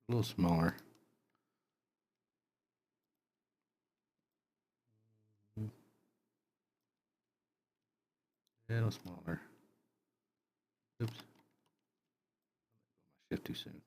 A little smaller. A little smaller. Oops. Shift too soon.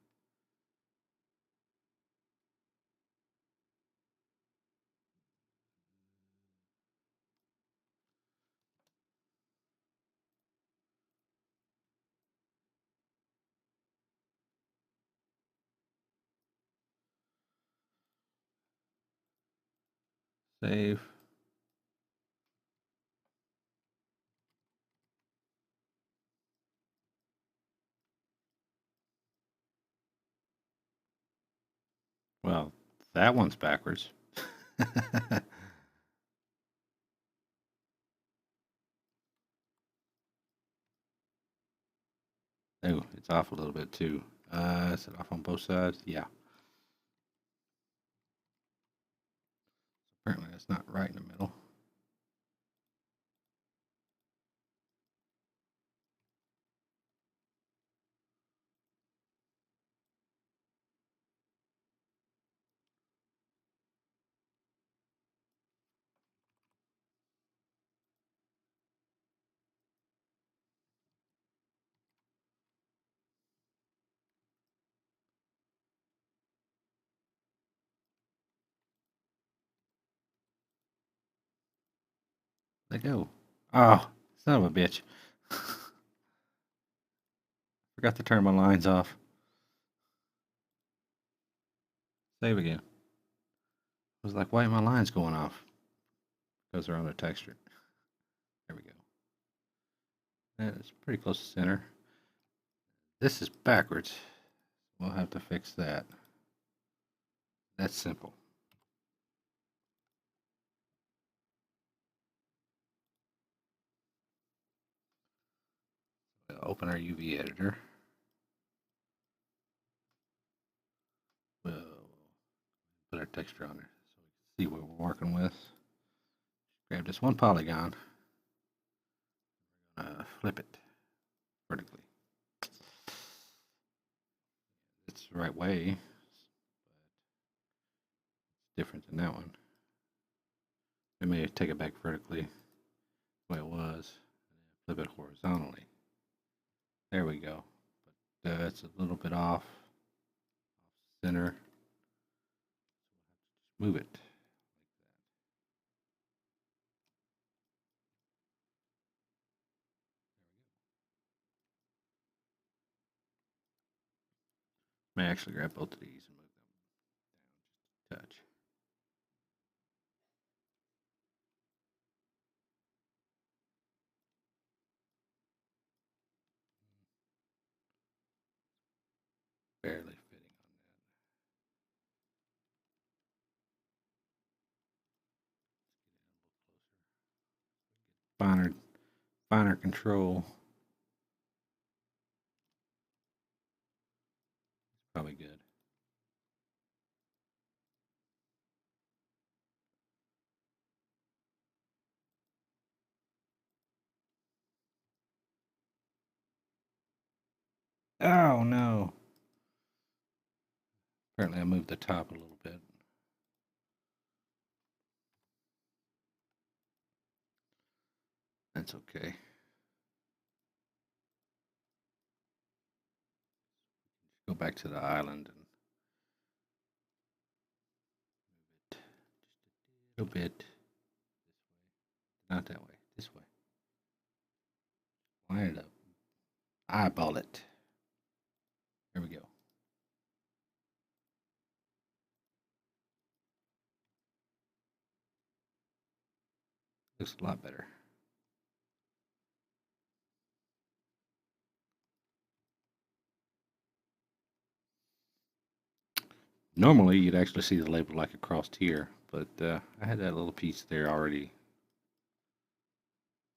Save. Well, that one's backwards. Oh, it's off a little bit too. Is it off on both sides? Yeah. Apparently that's not right in the middle. Let go. Oh, son of a bitch. Forgot to turn my lines off. Save again. I was like, why are my lines going off? Because they're on the texture. There we go. That is pretty close to center. This is backwards. We'll have to fix that. That's simple. We'll open our UV editor. We'll put our texture on there so we can see what we're working with. Grab this one polygon. Flip it vertically. It's the right way, but it's different than that one. We may take it back vertically the way it was, and flip it horizontally. There we go. But it's a little bit off center. Move it. May actually grab both of these and move them down just a touch. Barely fitting on that. Finer control. Probably good. Oh no. Apparently I moved the top a little bit. That's okay. Go back to the island and move it just a little bit. Not that way. This way. Line it up. Eyeball it. There we go. Looks a lot better. Normally, you'd actually see the label like across here, but I had that little piece there already.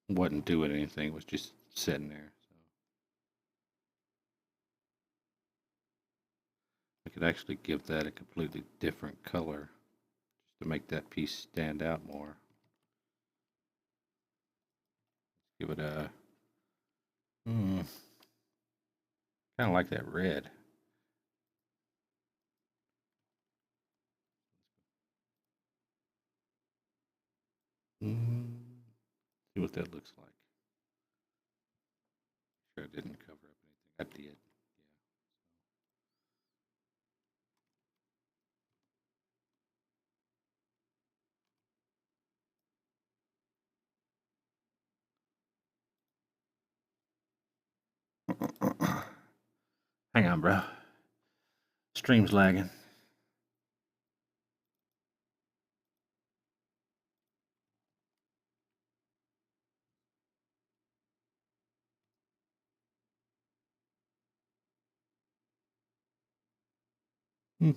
Wasn't doing anything. It was just sitting there. So I could actually give that a completely different color just to make that piece stand out more. Give it a kind of like that red. See what that looks like. Sure, I didn't cover up anything. I did. Yeah. Hang on, bro. Stream's lagging. Hmm.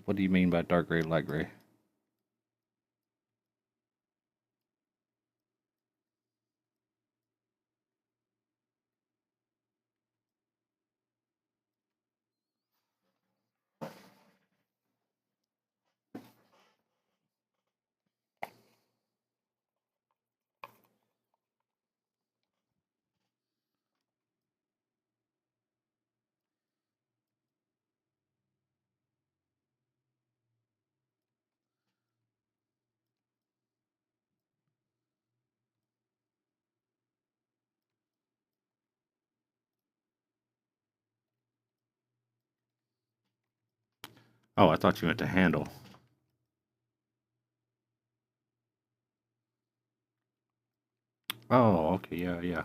What do you mean by dark gray, light gray? Oh, I thought you meant to handle. Oh, okay, yeah, yeah.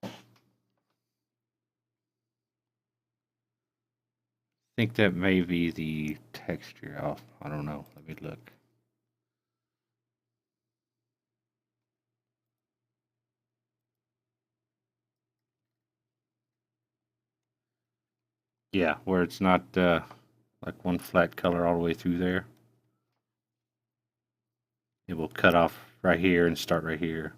I think that may be the texture. Oh, I don't know. Let me look. Yeah, where it's not like one flat color all the way through there. It will cut off right here and start right here.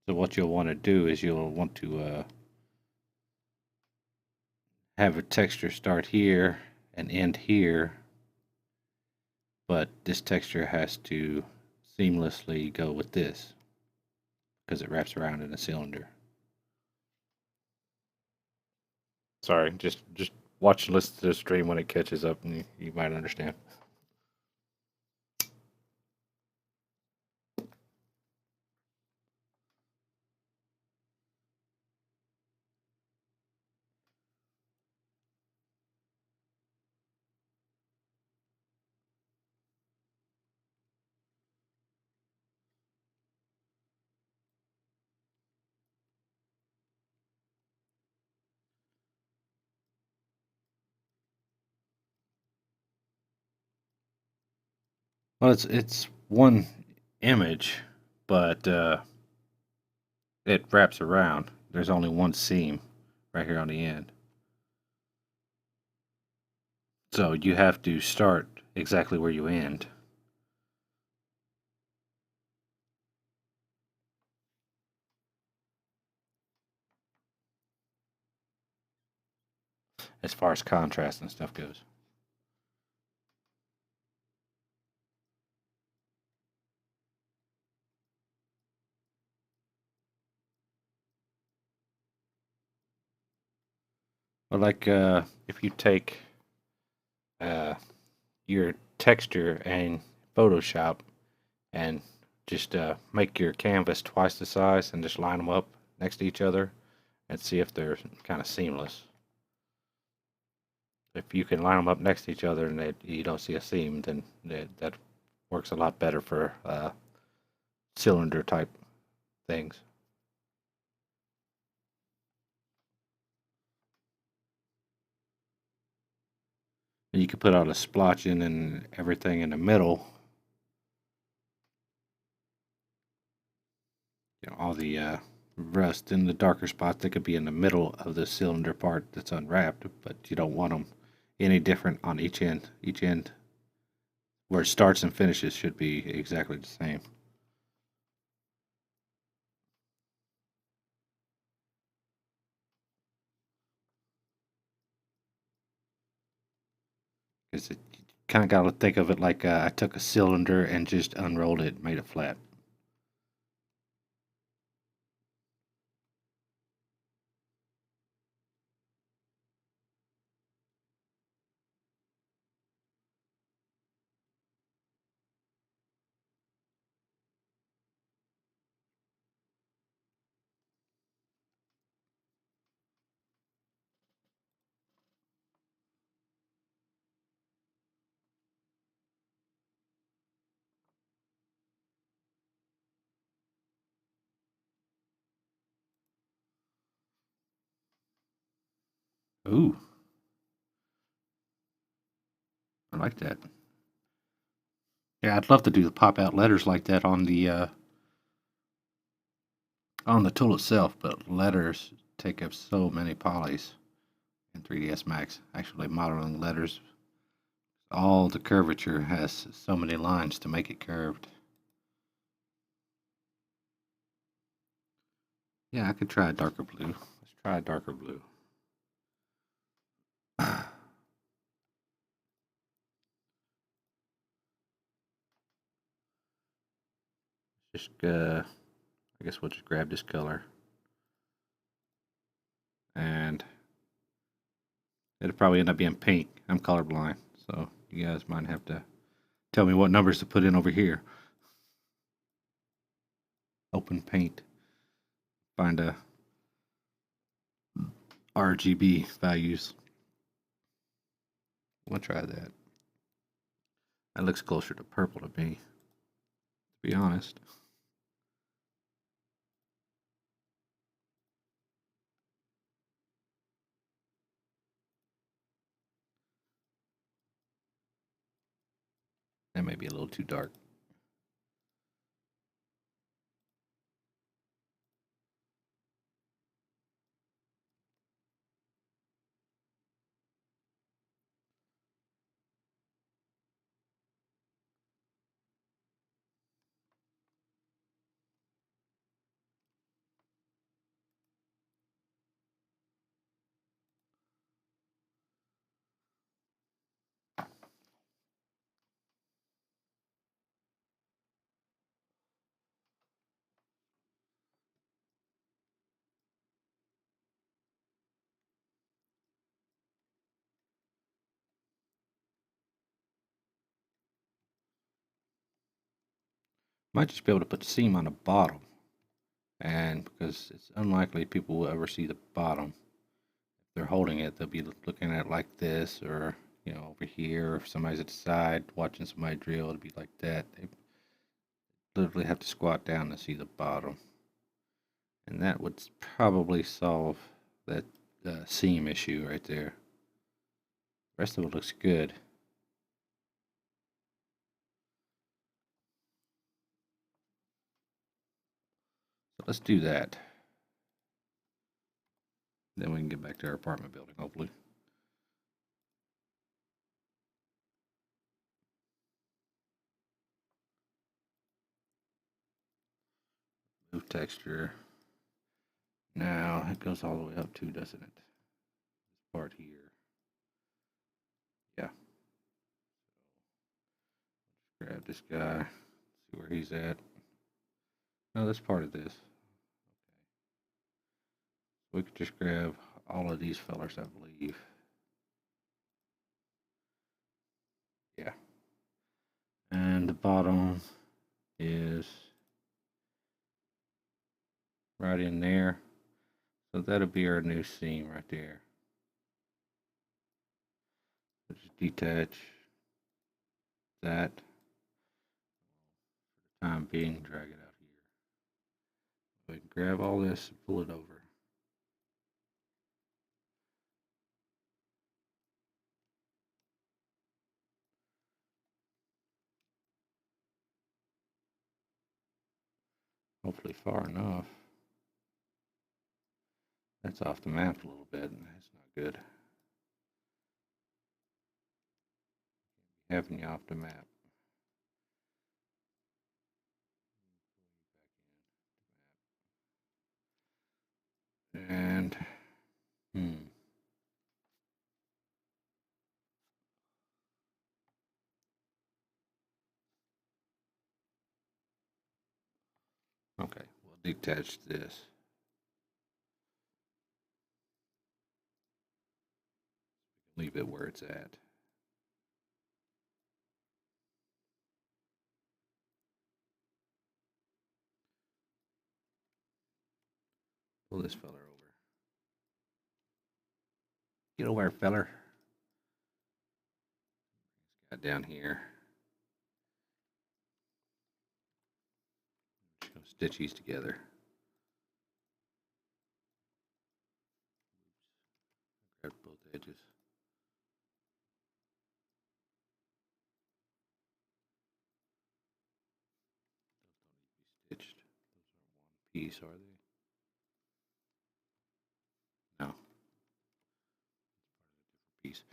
So what you'll want to do is you'll want to have a texture start here and end here, but this texture has to seamlessly go with this because it wraps around in a cylinder. Sorry, just watch and listen to the stream when it catches up, and you might understand. Well, it's one image, but it wraps around. There's only one seam right here on the end. So you have to start exactly where you end. As far as contrast and stuff goes. But like if you take uh, your texture and Photoshop and just make your canvas twice the size and just line them up next to each other and see if they're kind of seamless. If you can line them up next to each other and you don't see a seam, then that works a lot better for cylinder type things. And you can put all the splotching and everything in the middle. You know, all the rust and the darker spots that could be in the middle of the cylinder part that's unwrapped, but you don't want them any different on each end. Each end where it starts and finishes should be exactly the same. Because kind of got to think of it like I took a cylinder and just unrolled it, made it flat. Ooh, I like that. Yeah, I'd love to do the pop out letters like that on the tool itself, but letters take up so many polys in 3ds Max. Actually, modeling letters, all the curvature has so many lines to make it curved. Yeah, I could try a darker blue. Let's try a darker blue. Just, I guess we'll just grab this color. And it'll probably end up being pink. I'm colorblind, so you guys might have to tell me what numbers to put in over here. Open paint. Find a RGB values. We'll try that. That looks closer to purple to me, to be honest. That may be a little too dark. Might just be able to put the seam on the bottom, and because it's unlikely people will ever see the bottom. If they're holding it, they'll be looking at it like this, or over here. Or if somebody's at the side watching somebody drill, it'll be like that. They literally have to squat down to see the bottom, and that would probably solve that seam issue right there. The rest of it looks good. So let's do that. Then we can get back to our apartment building, hopefully. Move texture. Now it goes all the way up too, doesn't it? This part here. Yeah. Grab this guy. See where he's at. No, that's part of this. We could just grab all of these fellers, I believe. Yeah. And the bottom is right in there. So that'll be our new seam right there. So just detach that. For the time being, drag it out here. We can grab all this and pull it over. Hopefully far enough. That's off the map a little bit. That's not good. Having you off the map. And detach this. Leave it where it's at. Pull this feller over. Get over, feller. Got down here. Just gonna stitch these together. Grab both edges. Stitched. Those are one piece, are they? No. Piece.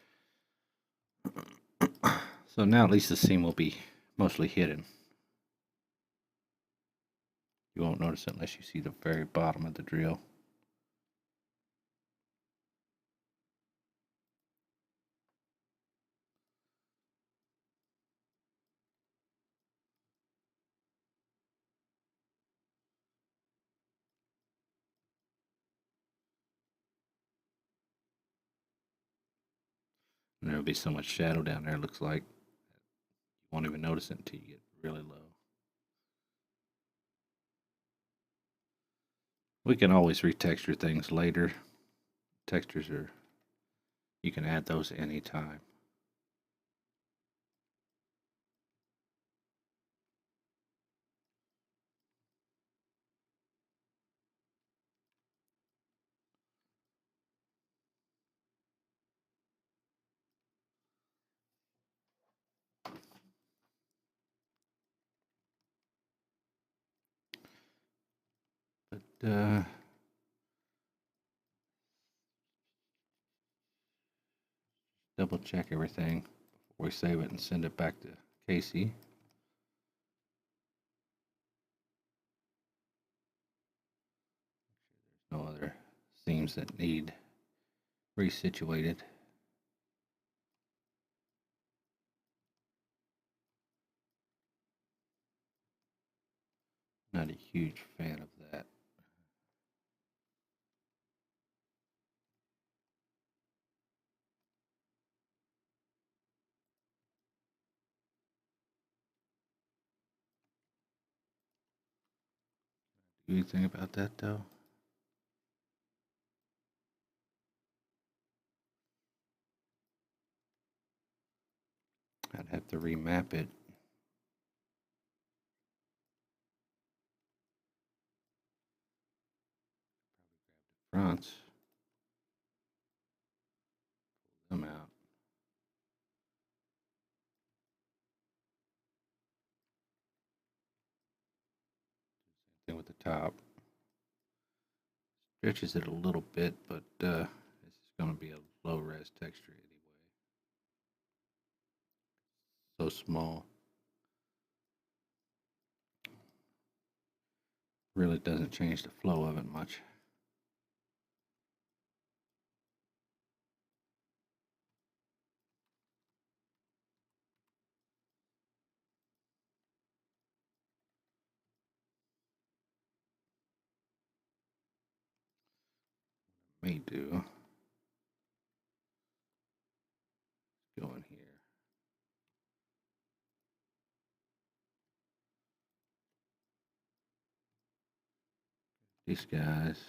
So now at least the seam will be mostly hidden. You won't notice it unless you see the very bottom of the drill. And there'll be so much shadow down there, it looks like. You won't even notice it until you get really low. We can always retexture things later. Textures are, you can add those anytime. But double check everything before we save it and send it back to Casey. There's no other seams that need resituated. Not a huge fan of that. Do anything about that though? I'd have to remap it. Fronts. Pull them out. Same thing with the top. Stretches it a little bit, but this is going to be a low res texture anyway. So small. Really doesn't change the flow of it much. May do. Go in here. These guys.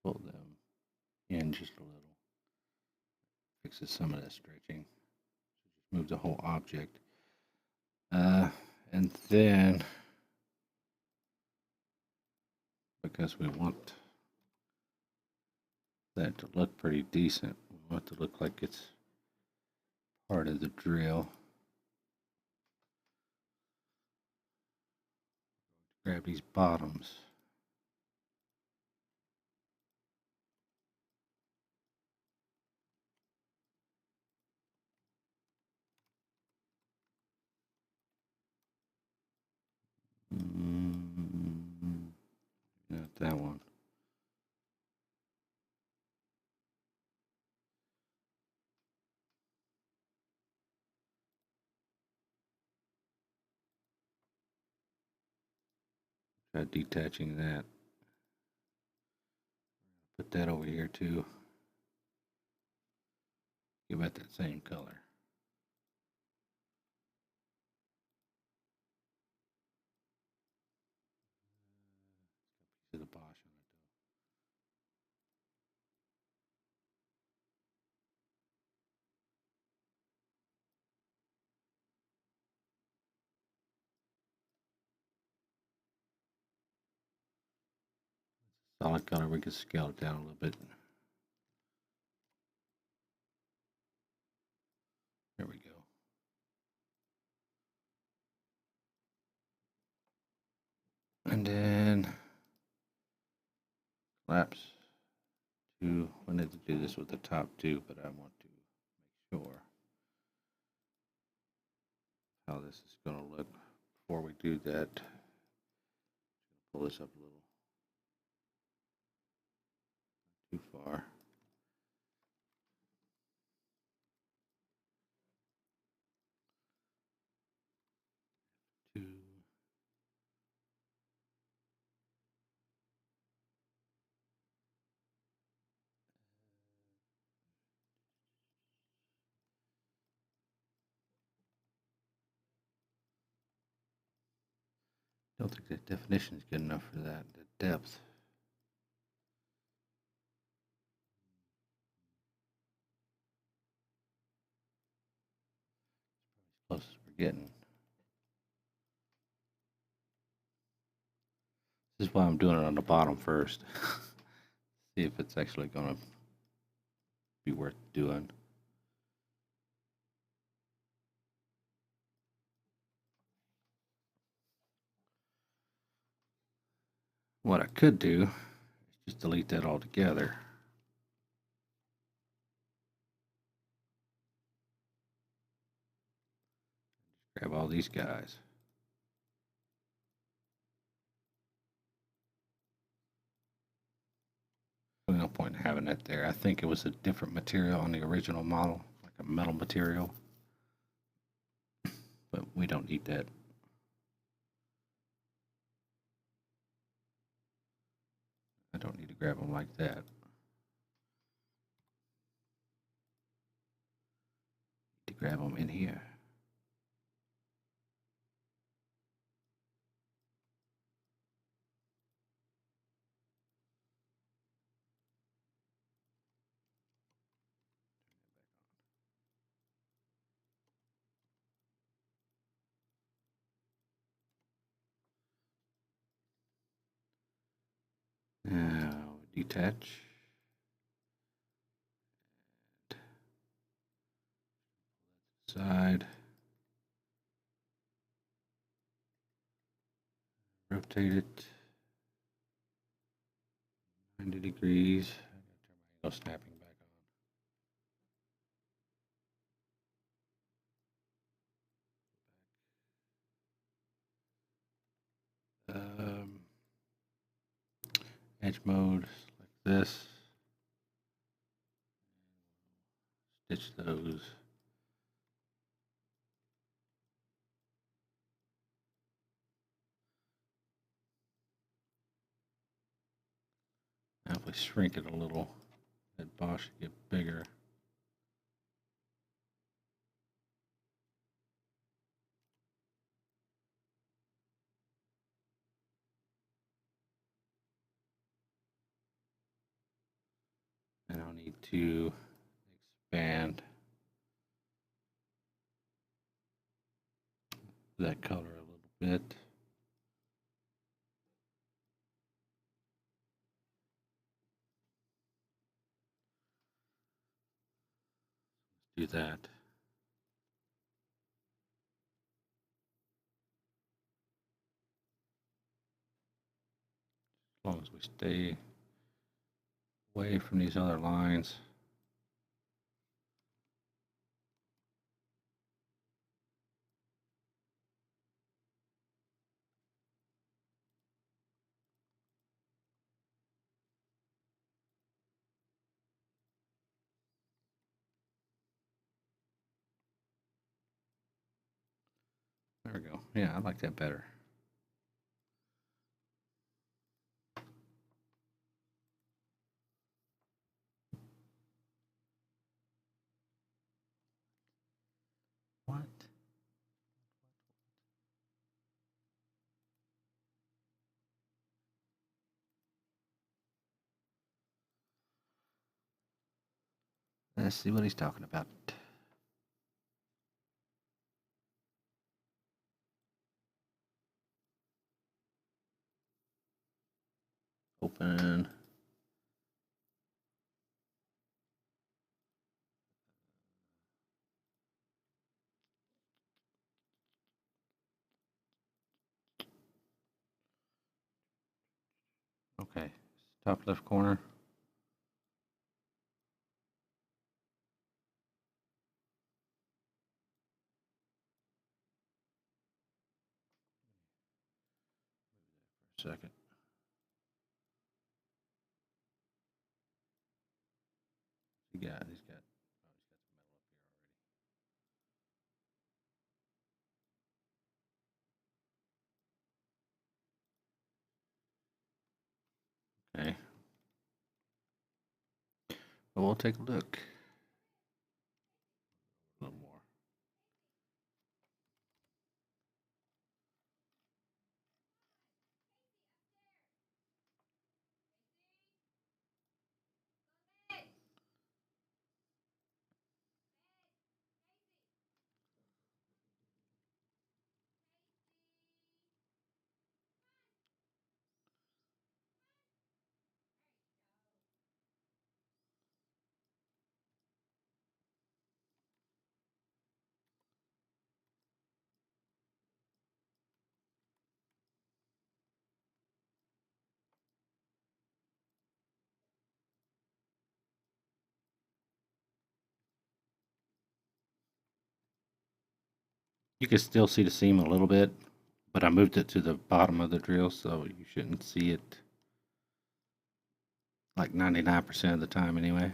Pull them in just a little. Fixes some of that stretching. Just move the whole object. And then, because we want that to look pretty decent, we want it to look like it's part of the drill. Grab these bottoms. Not that one. Try detaching that. Put that over here too. Give it that same color. To the Bosch on it though. Solid color, we can scale it down a little bit. There we go. And then collapse to, I need to do this with the top too, but I want to make sure how this is going to look before we do that. Pull this up a little. Too far. Two. Don't think the definition is good enough for that. The depth. Close as we're getting. This is why I'm doing it on the bottom first. See if it's actually going to be worth doing. What I could do is just delete that altogether. Grab all these guys. There's no point in having it there. I think it was a different material on the original model, like a metal material. But we don't need that. I don't need to grab them like that. To grab them in here. Now detach. Side. Rotate it 90 degrees. I gotta turn my angle snapping back on. Edge mode like this. Stitch those. Now if we shrink it a little, that Bosch should get bigger. And I'll need to expand that color a little bit. Let's do that. As long as we stay away from these other lines. There we go. Yeah, I like that better. What? Let's see what he's talking about. Open. Okay. Top left corner. Second. He's got some metal up here already. Okay. Well, we'll take a look. A little more. You can still see the seam a little bit, but I moved it to the bottom of the drill, so you shouldn't see it like 99% of the time anyway.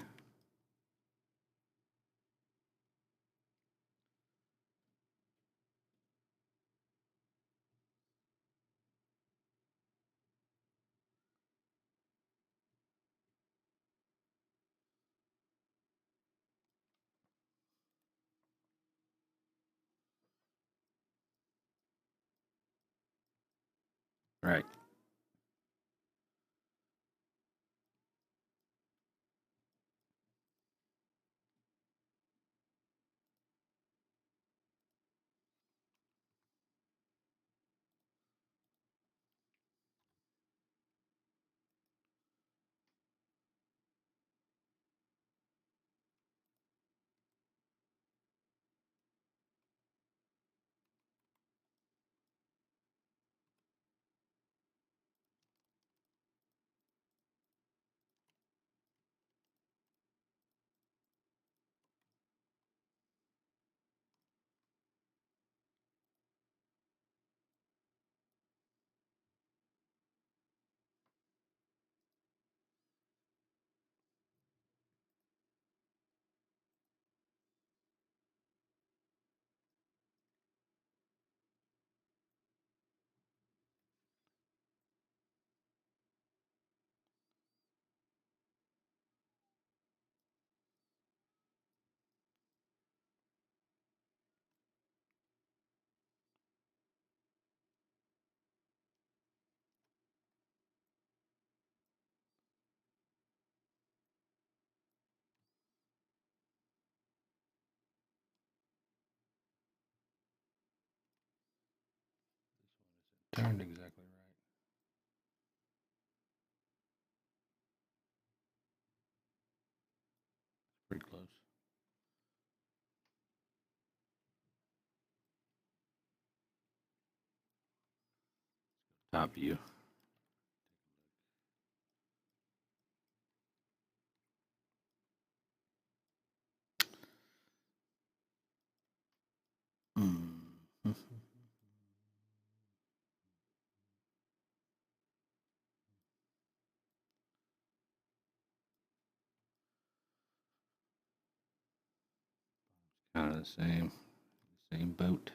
Right. Turned exactly right. Pretty close. Top view. Mm. Kind of the same boat.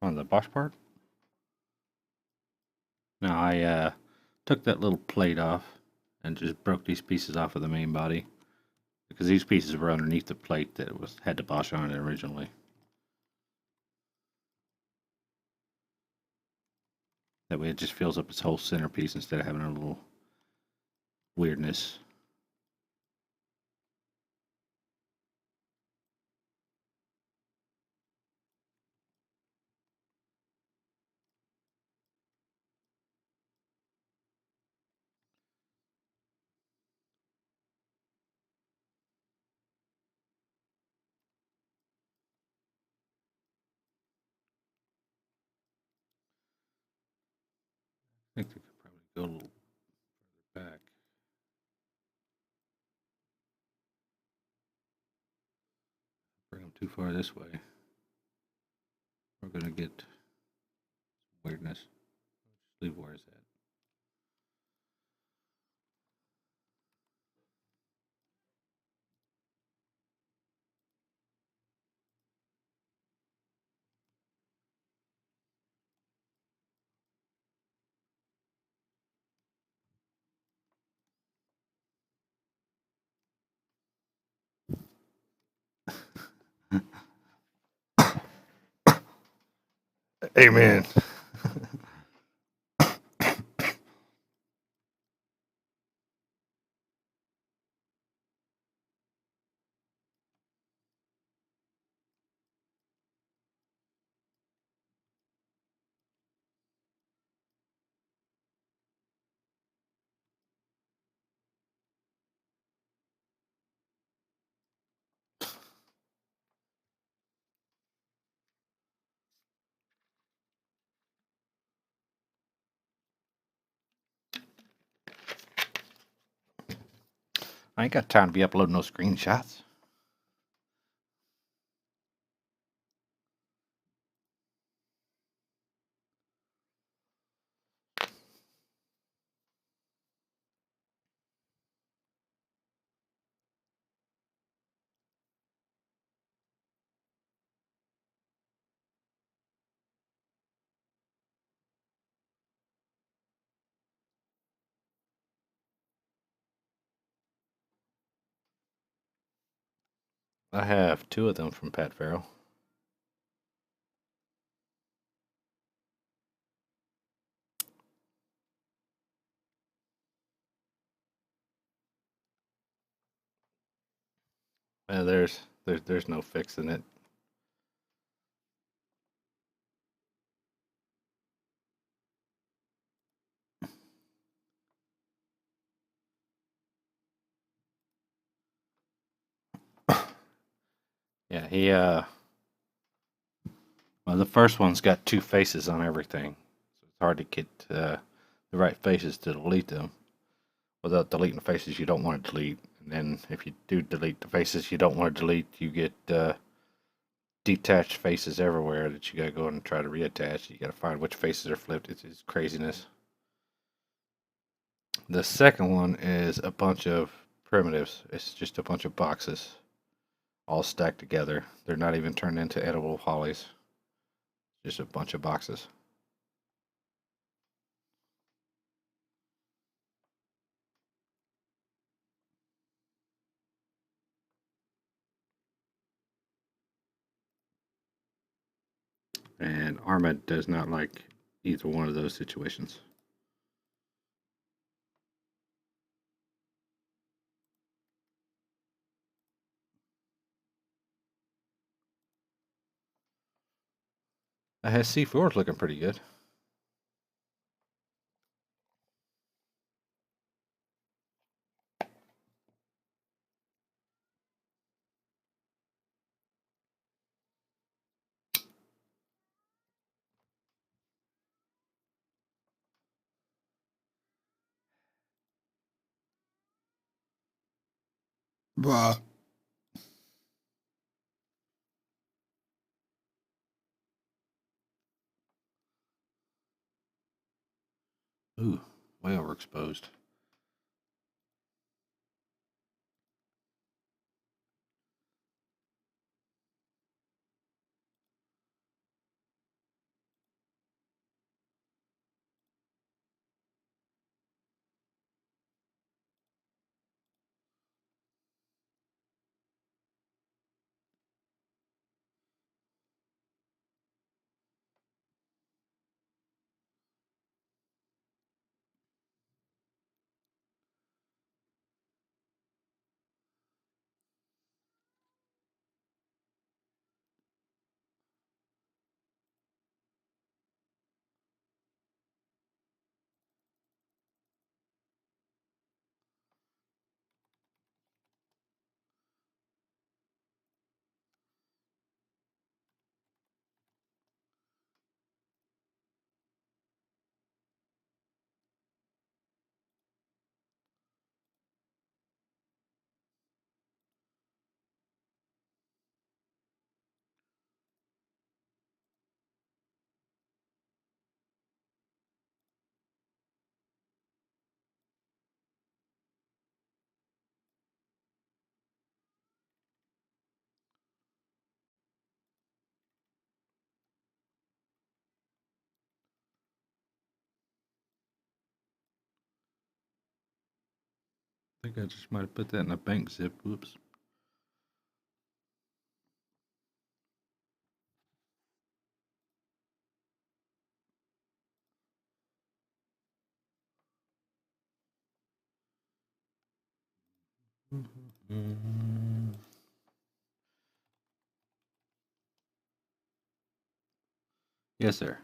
on the Bosch part. Now I took that little plate off and just broke these pieces off of the main body because these pieces were underneath the plate that had the Bosch on it originally. That way it just fills up its whole centerpiece instead of having a little weirdness. I think they could probably go a little further back. Bring them too far this way, we're going to get weirdness. Just leave where it's at. Amen. I ain't got time to be uploading no screenshots. I have 2 of them from Pat Farrell. There's no fixing it. Yeah, well, the first one's got 2 faces on everything, so it's hard to get the right faces to delete them without deleting faces you don't want to delete. And then if you do delete the faces you don't want to delete, you get detached faces everywhere that you gotta go and try to reattach. You gotta find which faces are flipped. It's craziness. The second one is a bunch of primitives. It's just a bunch of boxes all stacked together. They're not even turned into edible hollies. Just a bunch of boxes. And Armad does not like either one of those situations. C4 is looking pretty good. Bruh. Ooh, way overexposed. think I just might have put that in a bank zip. Whoops. Yes, sir.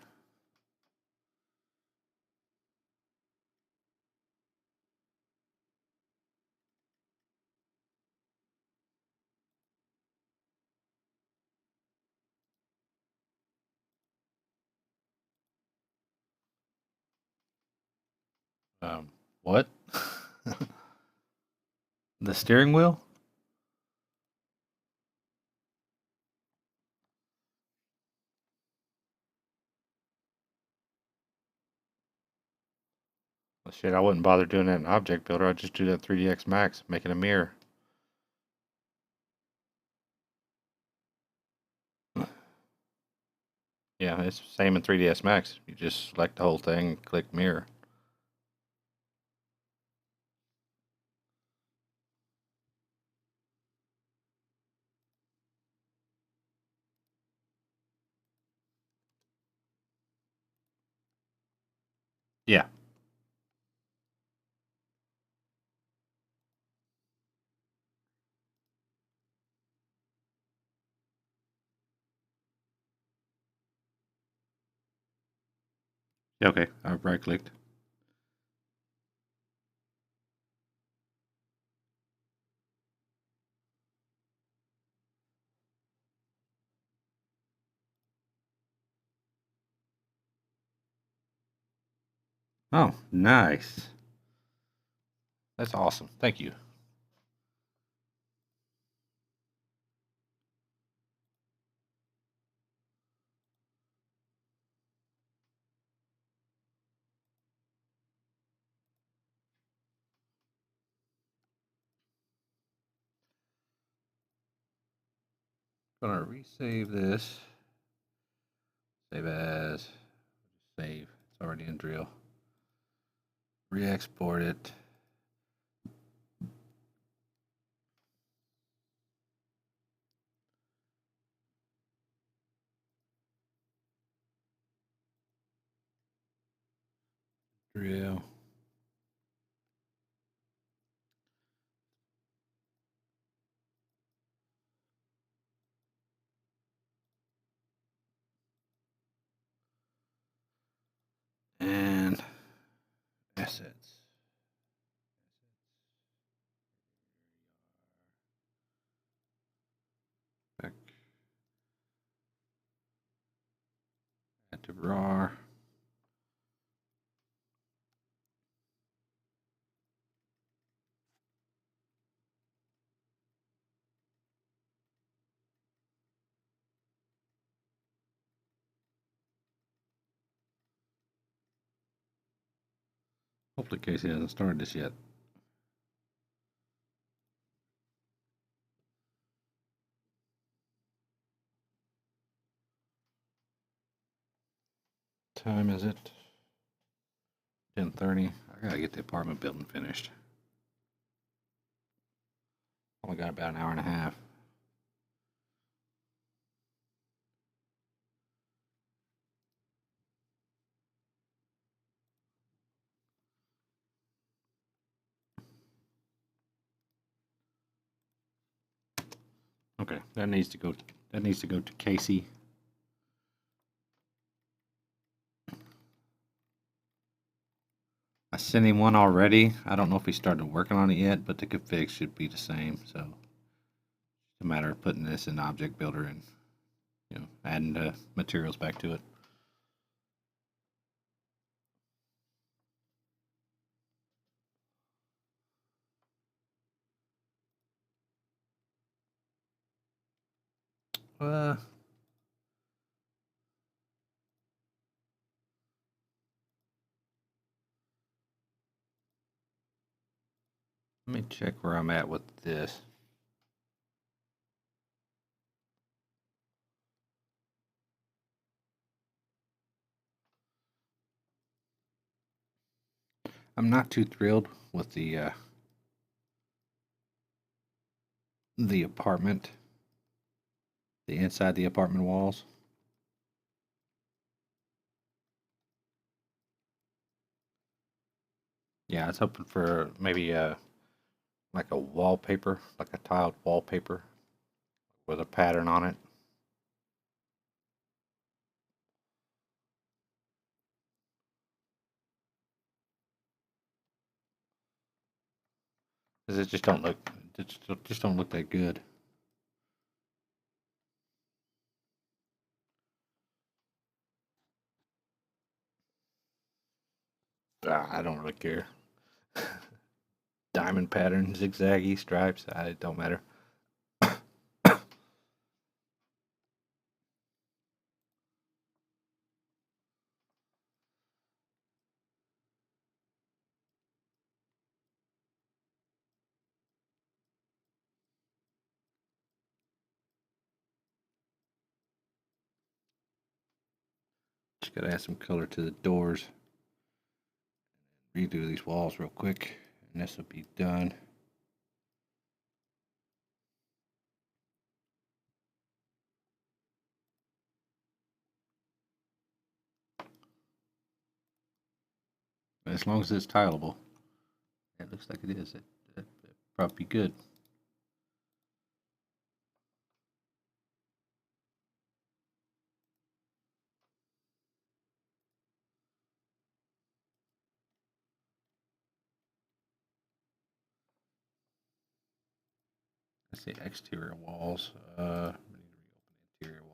What? The steering wheel? Well, shit, I wouldn't bother doing that in Object Builder. I'd just do that 3ds Max, making a mirror. Yeah, it's the same in 3ds Max. You just select the whole thing, click mirror. Yeah. Okay, I've right clicked. Oh, nice. That's awesome. Thank you. Gonna resave this. Save as. Save. It's already in drill. Re-export it. Drill. And assets. Back. Add to RAR. Hopefully Casey hasn't started this yet. Time is it? 10:30. I gotta get the apartment building finished. Only got about an hour and a half. Okay, that needs to go. That needs to go to Casey. I sent him one already. I don't know if he started working on it yet, but the config should be the same. So it's a matter of putting this in Object Builder and adding the materials back to it. Uh, Let me check where I'm at with this. I'm not too thrilled with the the apartment, the inside the apartment walls. Yeah, I was hoping for maybe like a wallpaper, like a tiled wallpaper with a pattern on it. Because it just don't look that good. I don't really care. Diamond pattern, zigzaggy stripes, it don't matter. Just gotta add some color to the doors. Redo these walls real quick, and this will be done. As long as it's tileable, it looks like it is. It'd probably be good. Let's see, exterior walls. We need to reopen interior walls.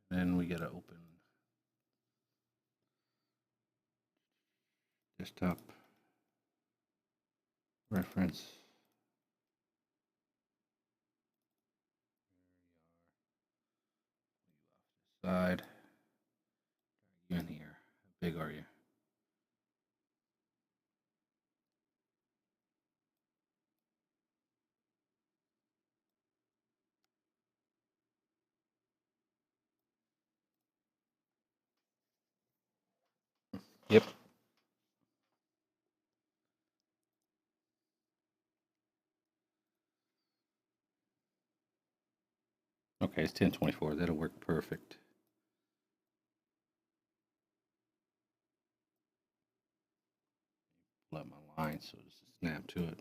Then we gotta open desktop reference. Side. You in here? How big are you? Yep. Okay, it's 1024. That'll work perfect. Let my line so just snap to it.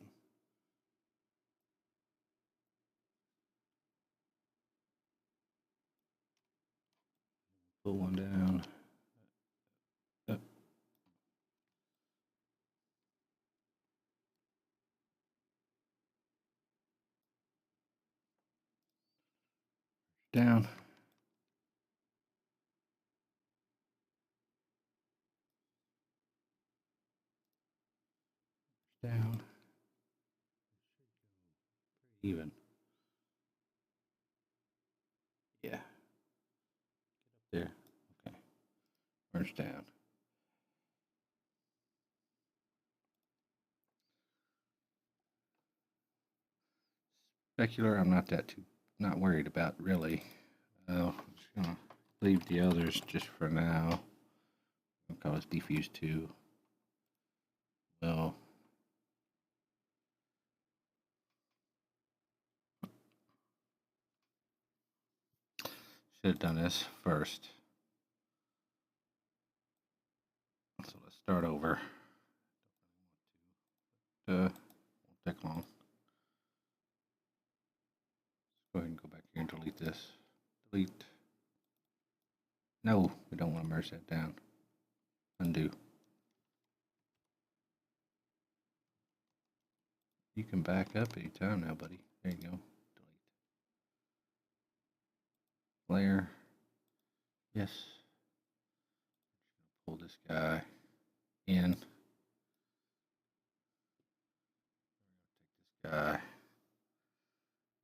Pull one down. Up. Down. Down. Even. Yeah. There. Okay. Merge down. Specular, I'm not worried about really. I'm just gonna leave the others just for now. I'll call this diffuse 2. Well, should have done this first. So let's start over. Won't take long. Go ahead and go back here and delete this. Delete. No, we don't want to merge that down. Undo. You can back up anytime now, buddy. There you go. Delete. Layer. Yes. Pull this guy in. Take this guy.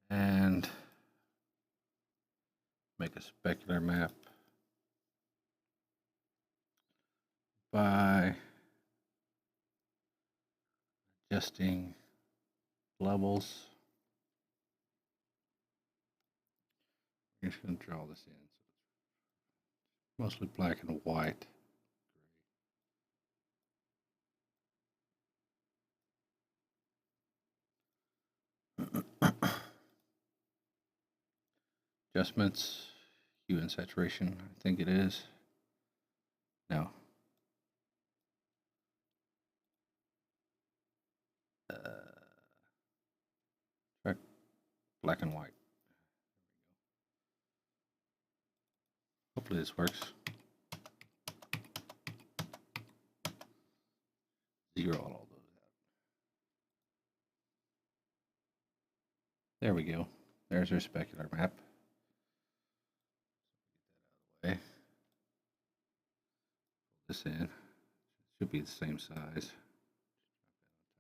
And make a specular map. by adjusting levels. I'm just going to draw this in. So it's mostly black and white. Adjustments, hue and saturation, I think it is. No. Try black and white. Hopefully this works. Zero all those out. There we go. There's our specular map. Get that out of the way. Pull this in. Should be the same size.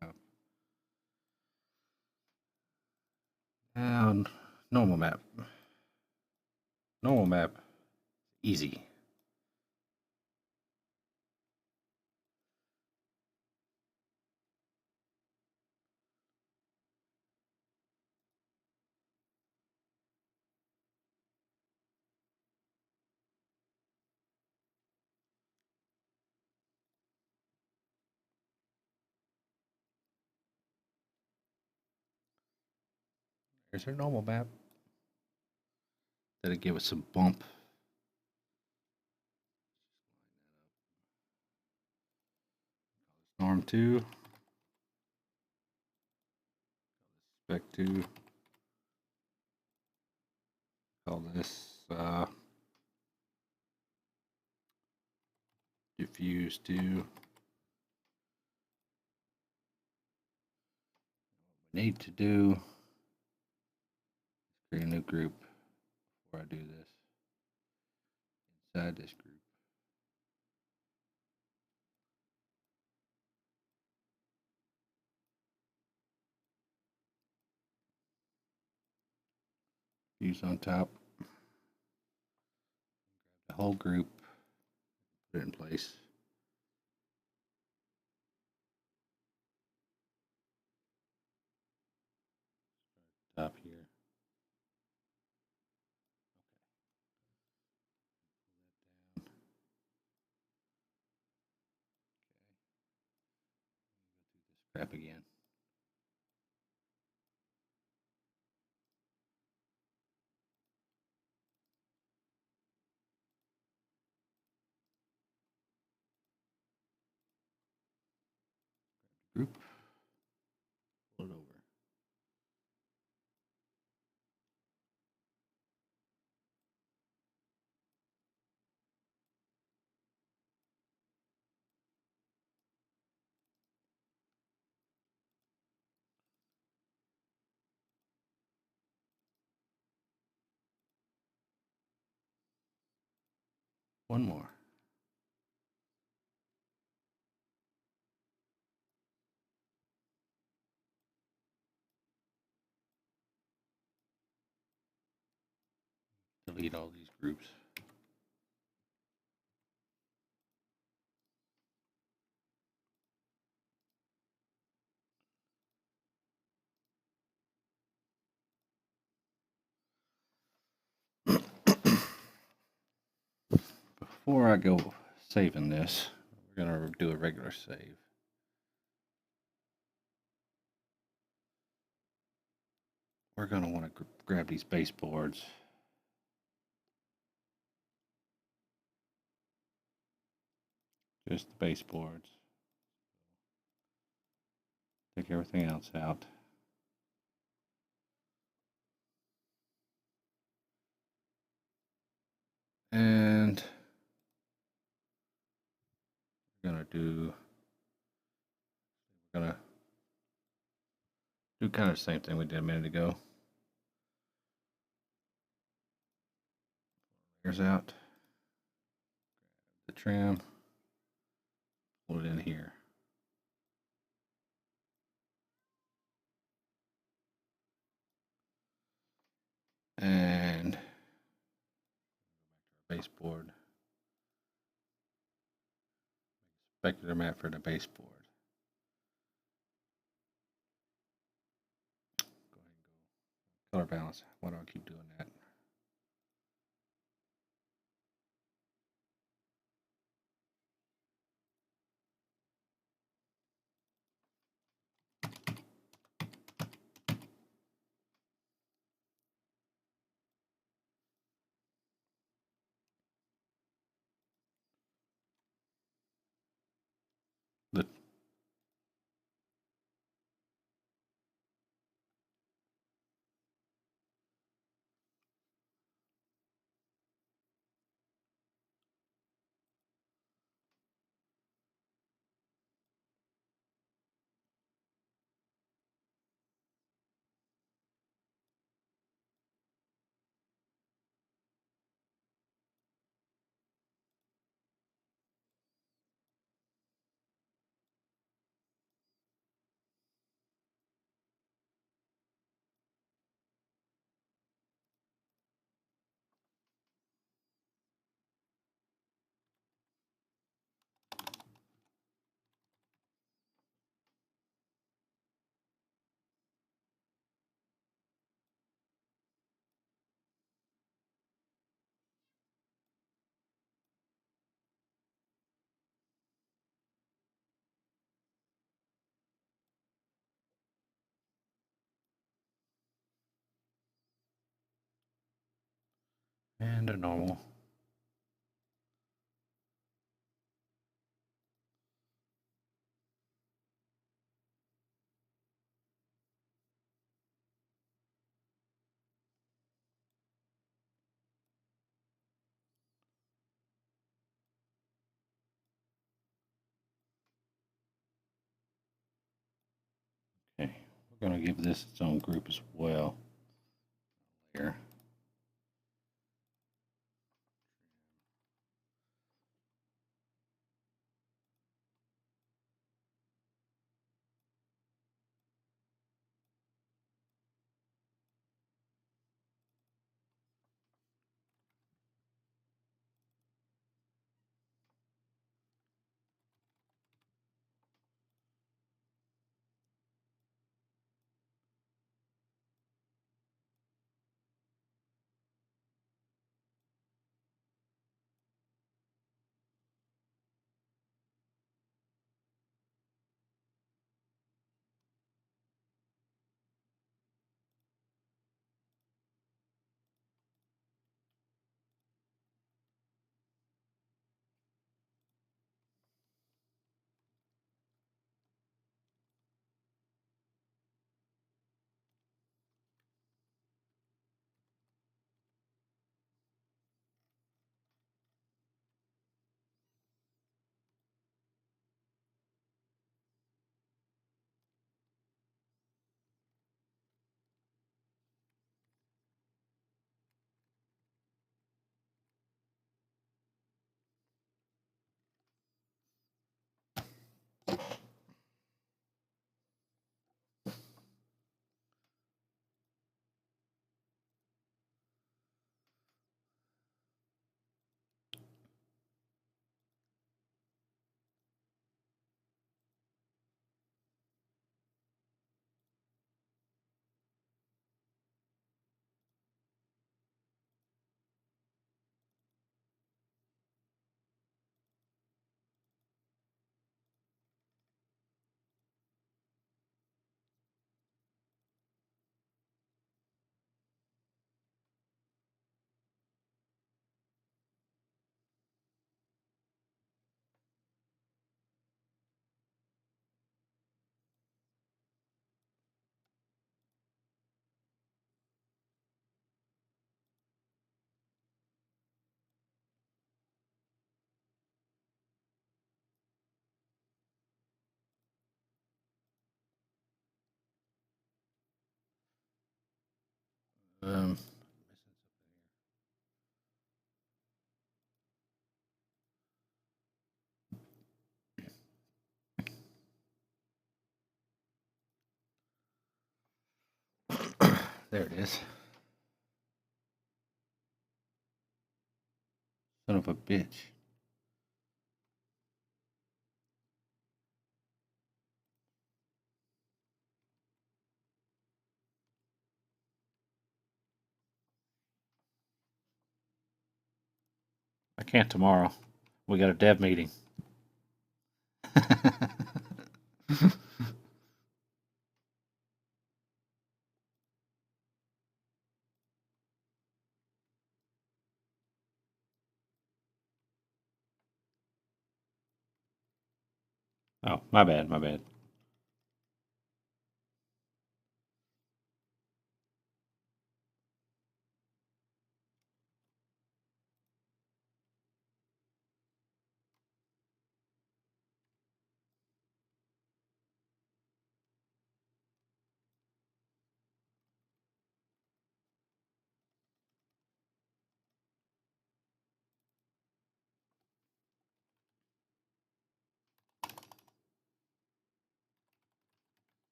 Drop that on top. And normal map. Normal map. Easy. There's our normal map. That'll give us some bump. Norm 2. Spec 2. Call this diffuse 2. What we need to do is create a new group before I do this. Inside this group. Diffuse on top. Grab the whole group. Put it in place. Top here. Crap again. Group. Pull it over. One more. Delete all these groups. Before I go saving this, we're going to do a regular save. We're going to want to grab these baseboards. Just the baseboards. Take everything else out. And we're going to do kind of the same thing we did a minute ago. Layers out. Grab the trim. Pull it in here. And go back to our baseboard. specular mat for the baseboard. Go ahead and go color balance. Why do I keep doing that? The and a normal. Okay, we're going to give this its own group as well. Here. Um, there it is. Son of a bitch. I can't tomorrow. We got a dev meeting. Oh, my bad, my bad.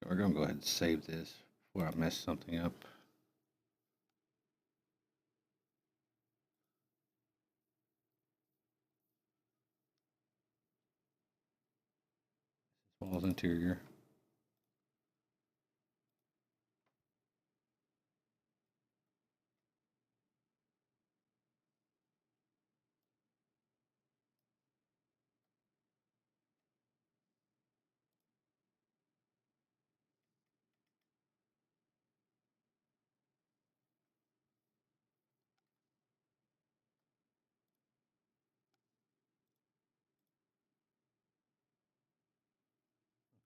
We're going to go ahead and save this before I mess something up. Walls interior.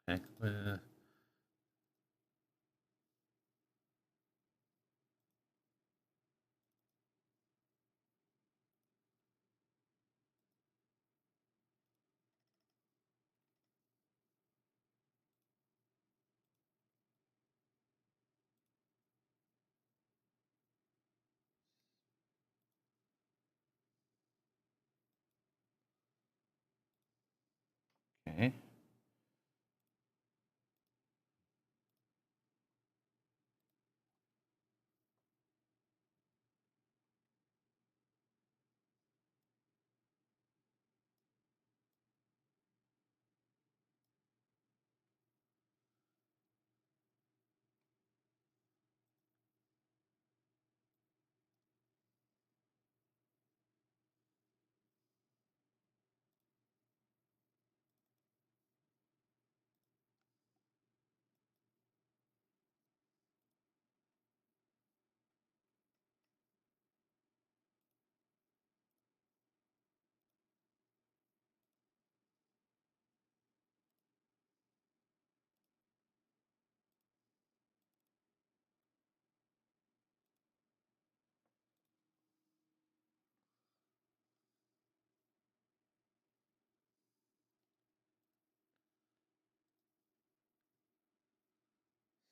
Okay. Okay.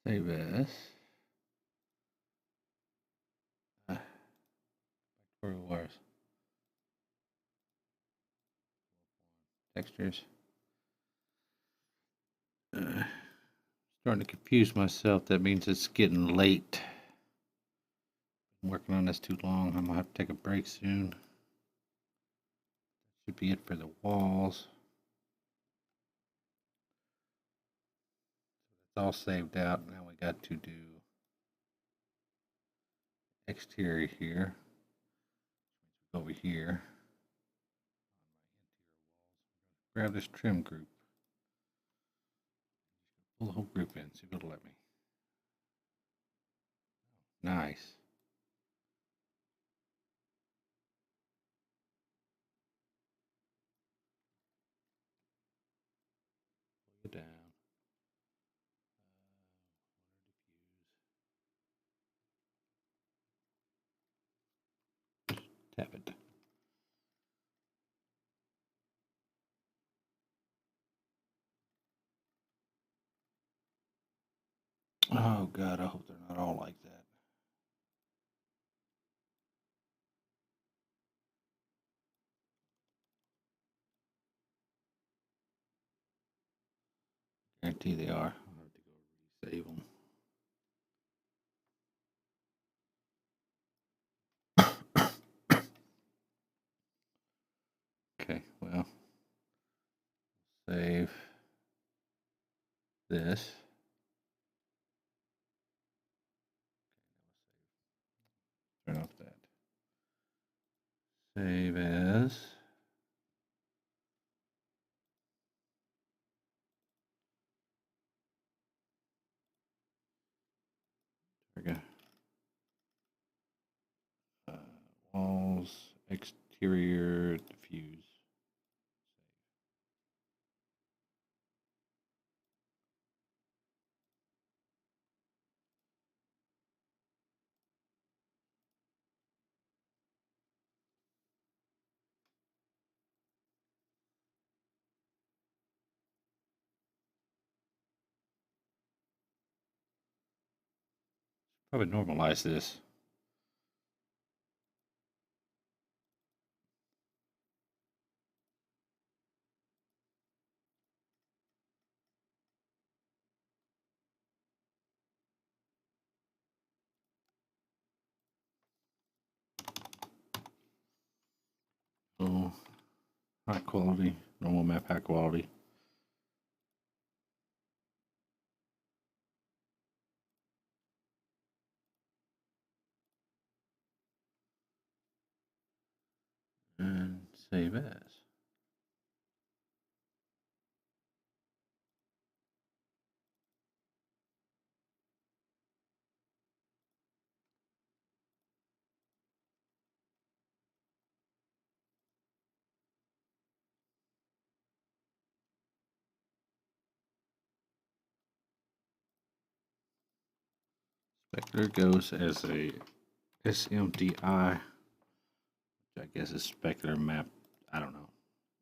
Save as. Where it was. Textures. Starting to confuse myself. That means it's getting late. I'm working on this too long. I'm gonna have to take a break soon. Should be it for the walls. It's all saved out. Now we got to do exterior here. Over here. Grab this trim group. Pull the whole group in. See if it'll let me. Nice. Pull it down. Tap it. Oh God, I hope they're not all like that. Guarantee they are. I'll have to go resave them. Okay, well, save this. Turn off that. Save as. There we go. Walls, exterior, diffuse. Probably normalize this. Oh, high quality, normal map high quality. And save as. Specular goes as a SMDI, which I guess is specular map. I don't know.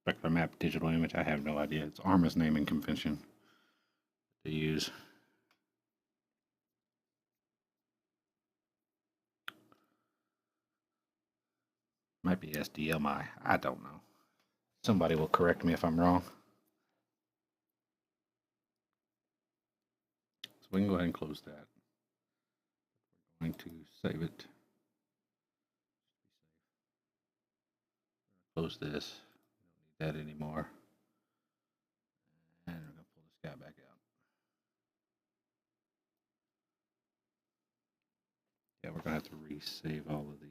Specular map digital image. I have no idea. It's ARMA's naming convention to use. Might be SDMI. I don't know. Somebody will correct me if I'm wrong. So we can go ahead and close that. We're going to save it. Close this. We don't need that anymore. And we're going to pull this guy back out. Yeah, we're going to have to resave all of these.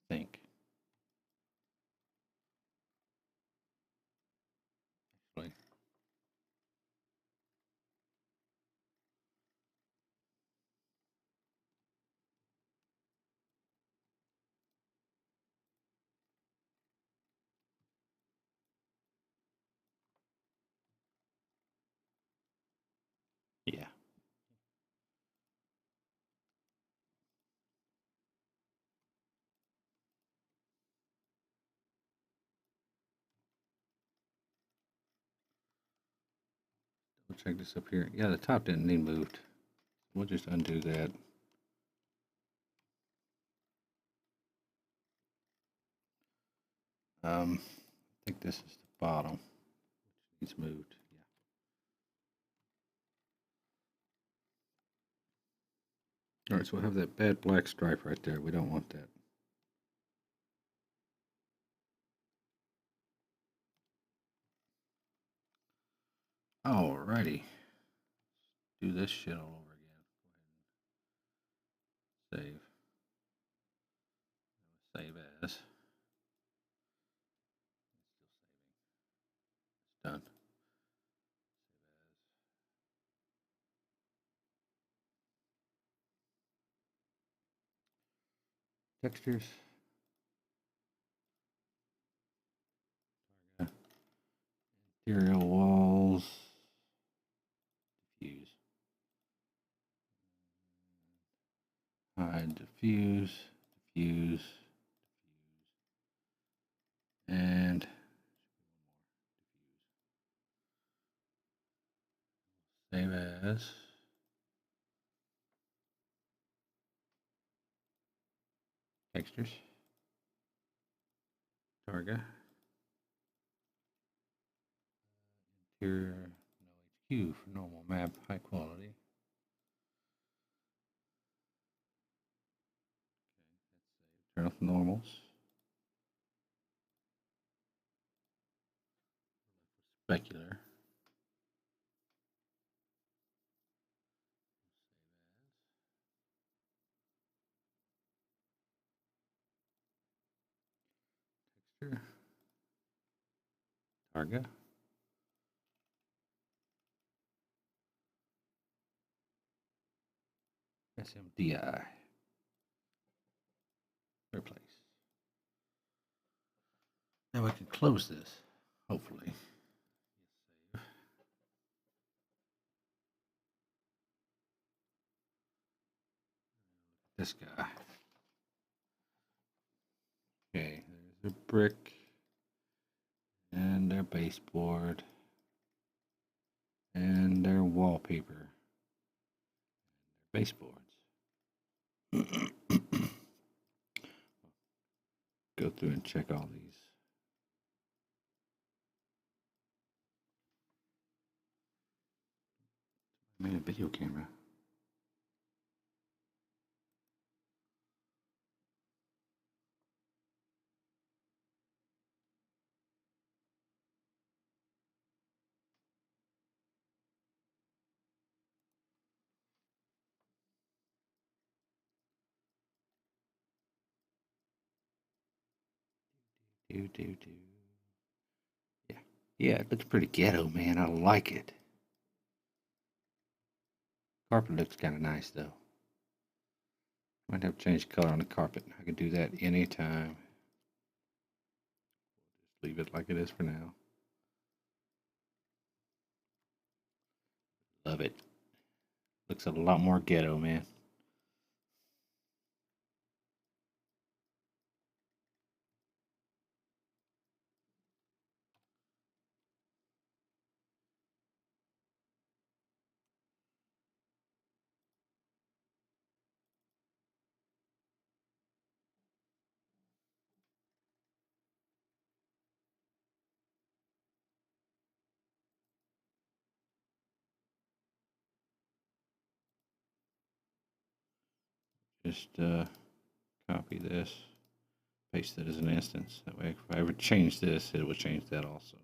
I think. Actually. Yeah. We'll check this up here. Yeah, the top didn't need moved. We'll just undo that. I think this is the bottom, which needs moved. Yeah. All right, so we'll have that bad black stripe right there. We don't want that. Alrighty. Do this shit all over again. Go ahead and save. Save as. It's done. Textures. Interior walls. Diffuse. Hide, diffuse, diffuse, and save as. Textures. Targa. Interior, no HQ for normal map, high quality. Turn off normals. Specular. Texture. Targa. SMDI. Replace. Now we can close this, hopefully. This guy. Okay, there's their brick and their baseboard and their wallpaper. Their baseboards. Go through and check all these. I made a video camera. Do. Yeah. Yeah, it looks pretty ghetto, man. I like it. Carpet looks kind of nice, though. Might have to change the color on the carpet. I could do that anytime. Just leave it like it is for now. Love it. Looks a lot more ghetto, man. Just copy this, paste it as an instance. That way, if I ever change this, it will change that also.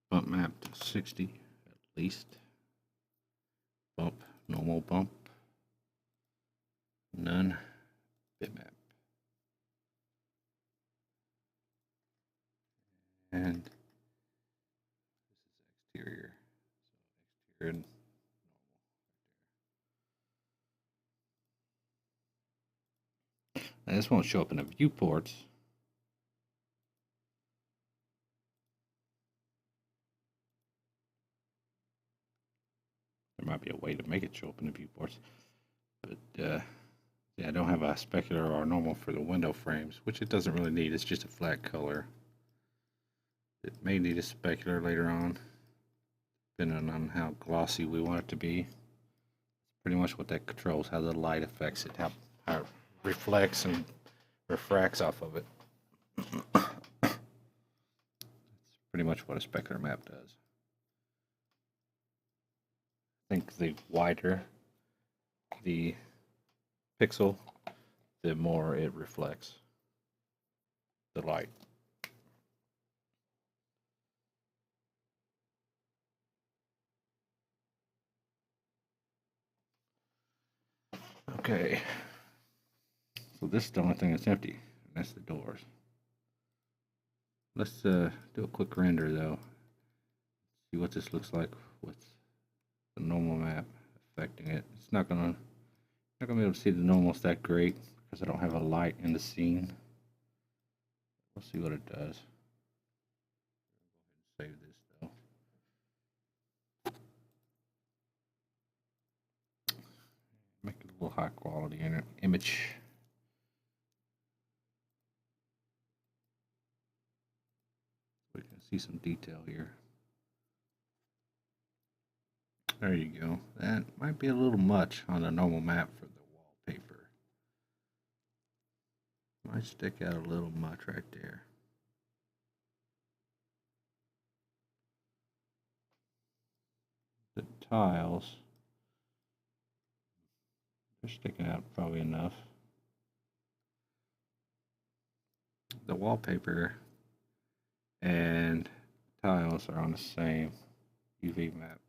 Bump map to 60 at least. Bump, normal bump. None. Bitmap. And this is exterior. So exterior and normal. Now this won't show up in the viewports. There might be a way to make it show up in the viewports. But yeah, I don't have a specular or normal for the window frames, which it doesn't really need. It's just a flat color. It may need a specular later on, depending on how glossy we want it to be. Pretty much what that controls, how the light affects it, how it reflects and refracts off of it. That's pretty much what a specular map does. I think the wider the pixel, the more it reflects the light. Okay, so this is the only thing that's empty, and that's the doors. Let's do a quick render though. See what this looks like with the normal map affecting it. It's not gonna be able to see the normals that great because I don't have a light in the scene. We'll see what it does. Go ahead and save this though. Make it a little high quality image. We can see some detail here. There you go. That might be a little much on the normal map for the wallpaper. Might stick out a little much right there. The tiles, they're sticking out probably enough. the wallpaper and tiles are on the same UV map,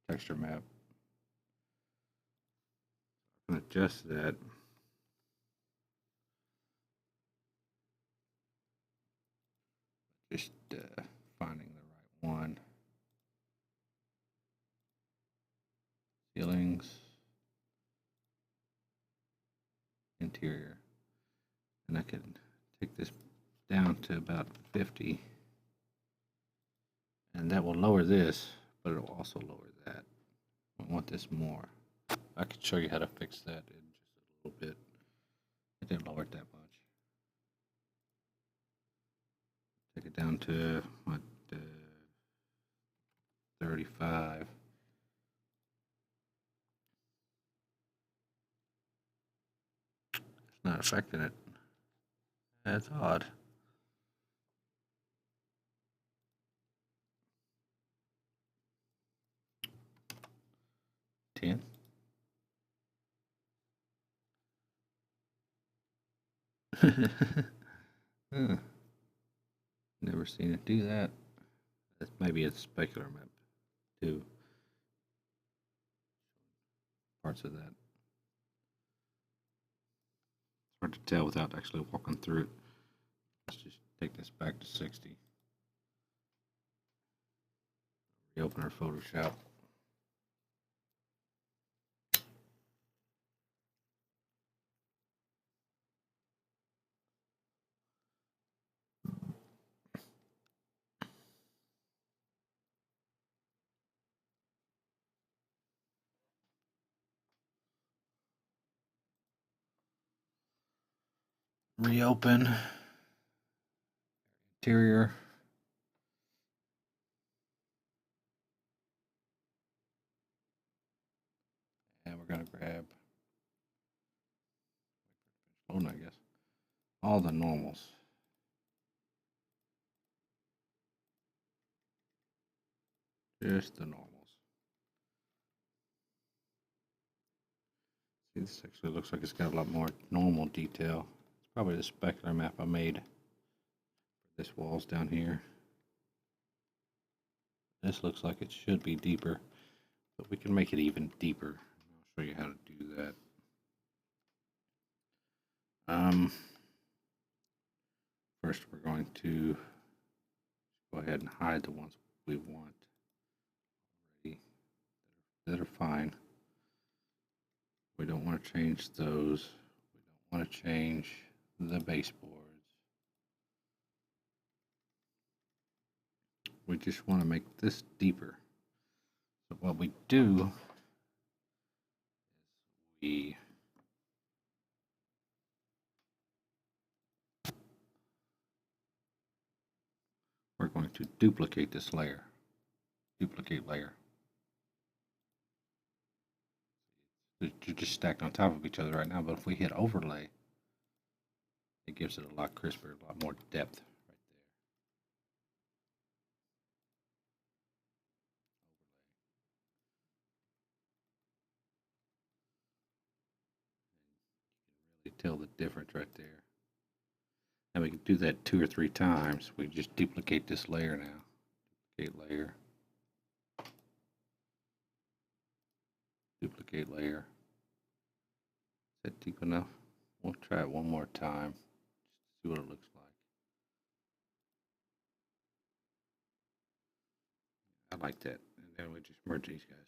texture map. I'm going to adjust that. Just finding the right one. Ceilings. Interior. And I could take this down to about 50. And that will lower this, but it'll also lower that. I want this more. I could show you how to fix that in just a little bit. I didn't lower it that much. Take it down to what, 35. It's not affecting it. That's odd. 10. Never seen it do that. That's maybe a specular map too. Parts of that. It's hard to tell without actually walking through it. Let's just take this back to 60. Reopen our Photoshop. Reopen. Interior. And we're going to grab, loading, I guess, all the normals. Just the normals. See, this actually looks like it's got a lot more normal detail. It's probably the specular map I made. This wall's down here. This looks like it should be deeper, but we can make it even deeper. I'll show you how to do that. First, we're going to go ahead and hide the ones we want already that are fine. We don't want to change those. We don't want to change the baseboards. We just want to make this deeper. So what we do is we're going to duplicate this layer. Duplicate layer. They're just stacked on top of each other right now, but if we hit overlay, it gives it a lot crisper, a lot more depth right there. You can really tell the difference right there. And we can do that 2 or 3 times. We just duplicate this layer now. Duplicate layer. Duplicate layer. Is that deep enough? We'll try it one more time. Just to see what it looks like. I like that. And then we just merge these guys down.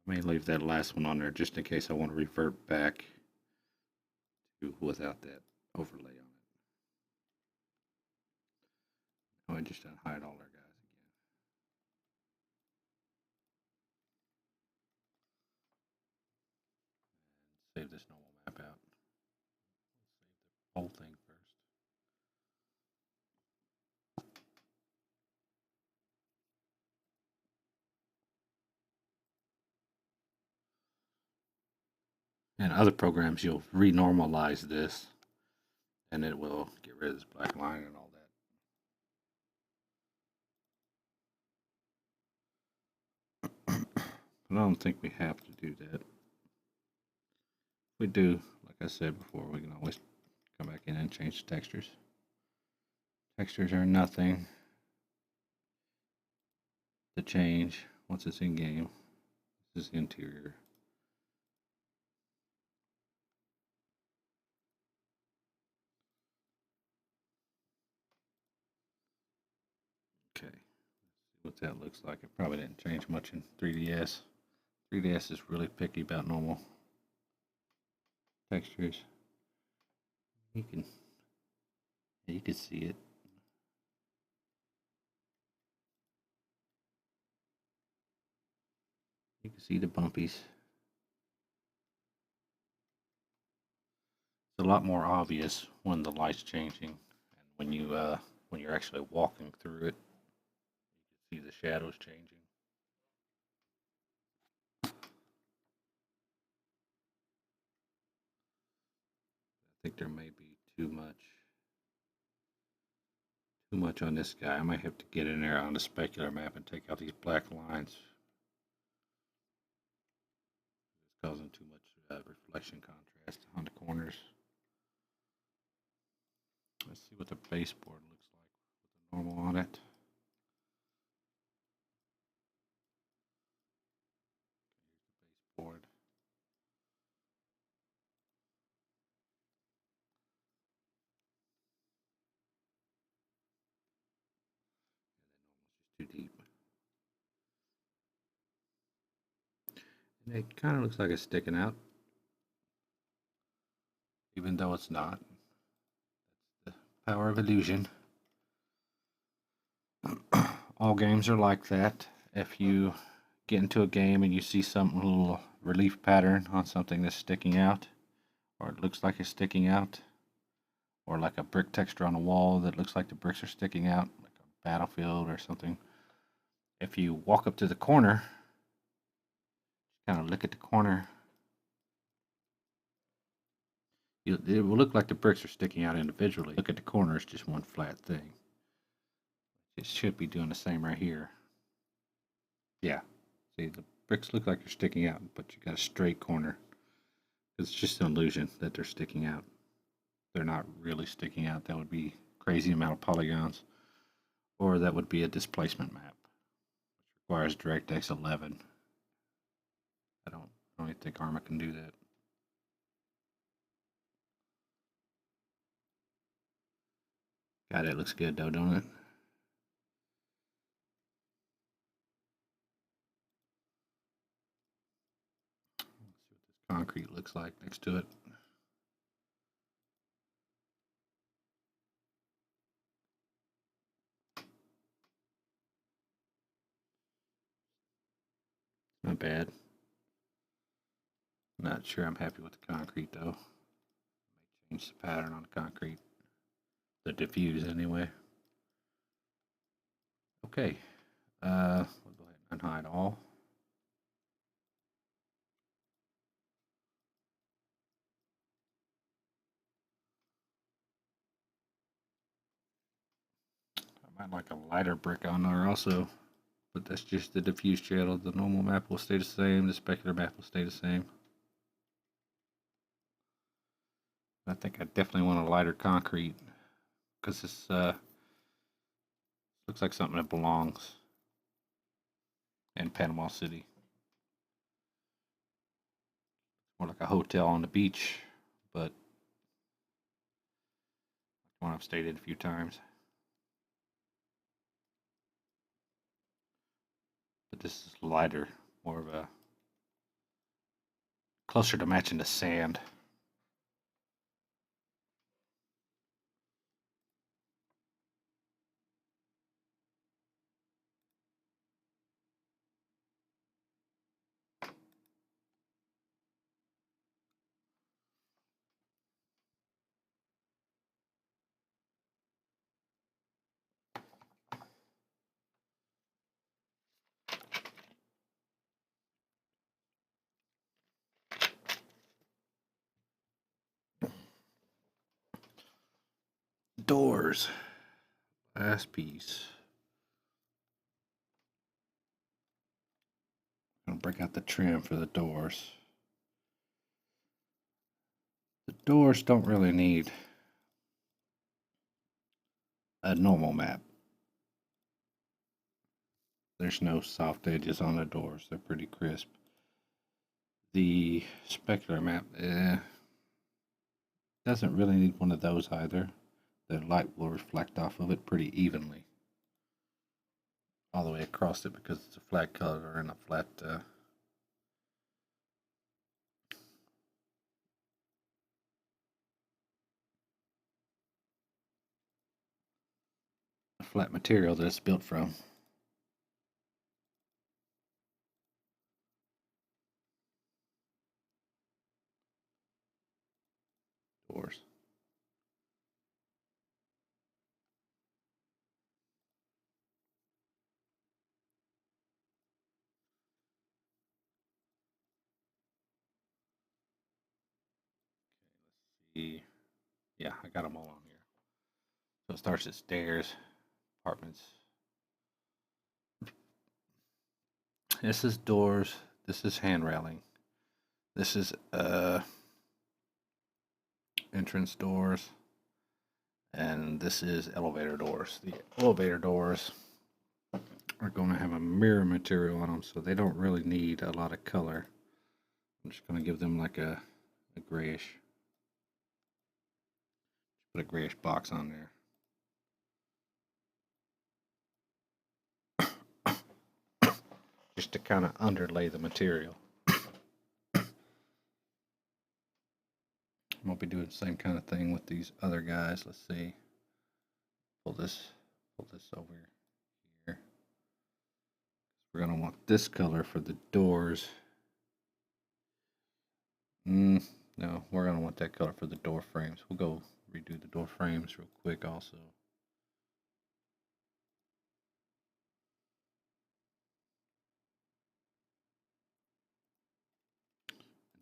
I may leave that last one on there just in case I want to revert back to without that overlay on it. Now I just unhide all our guys again. And save this normal map out. Let's save the whole thing first. In other programs, you'll renormalize this and it will get rid of this black line and all that. But I don't think we have to do that. we do, like I said before, we can always come back in and change the textures. Textures are nothing to change once it's in game. This is the interior. Okay, let's see what that looks like. It probably didn't change much in 3DS. 3DS is really picky about normal textures. You can see it. You can see the bumpies. It's a lot more obvious when the light's changing and when you're actually walking through it. You can see the shadows changing. I think there may be too much on this guy. I might have to get in there on the specular map and take out these black lines. It's causing too much reflection contrast on the corners. Let's see what the baseboard looks like with the normal on it. Board. Too deep. And it kind of looks like it's sticking out, even though it's not. That's the power of illusion. All games are like that. If you get into a game and you see some little relief pattern on something that's sticking out, or it looks like it's sticking out, or like a brick texture on a wall that looks like the bricks are sticking out, like a battlefield or something. If you walk up to the corner, kind of look at the corner, it will look like the bricks are sticking out individually. Look at the corner, it's just one flat thing. It should be doing the same right here. Yeah, see, the bricks look like they're sticking out, but you got a straight corner. It's just an illusion that they're sticking out. They're not really sticking out. That would be crazy amount of polygons, or that would be a displacement map, which requires DirectX 11. I don't even think Arma can do that. God, it looks good though, don't it? Let's see what this concrete looks like next to it. Not bad. Not sure I'm happy with the concrete though. Might change the pattern on the concrete. The diffuse anyway. Okay. We'll go ahead and unhide all. I might like a lighter brick on there also, but that's just the diffuse channel. The normal map will stay the same. The specular map will stay the same. I think I definitely want a lighter concrete because this looks like something that belongs in Panama City. More like a hotel on the beach, but one I've stayed in a few times. But this is lighter, more of a closer to matching the sand. Doors. Last piece. I'm gonna break out the trim for the doors. Doors don't really need a normal map. There's no soft edges on the doors. They're pretty crisp. The specular map doesn't really need one of those either. The light will reflect off of it pretty evenly all the way across it because it's a flat color and a flat material that it's built from. Doors. Yeah, I got them all on here. So it starts at stairs, apartments. This is doors. This is hand railing. This is entrance doors. And this is elevator doors. The elevator doors are going to have a mirror material on them, so they don't really need a lot of color. I'm just going to give them like a grayish. Put a grayish box on there. Just to kind of underlay the material. I'm going to be doing the same kind of thing with these other guys. Let's see. Pull this over here. We're going to want this color for the doors. No, we're going to want that color for the door frames. We'll go redo the door frames real quick also.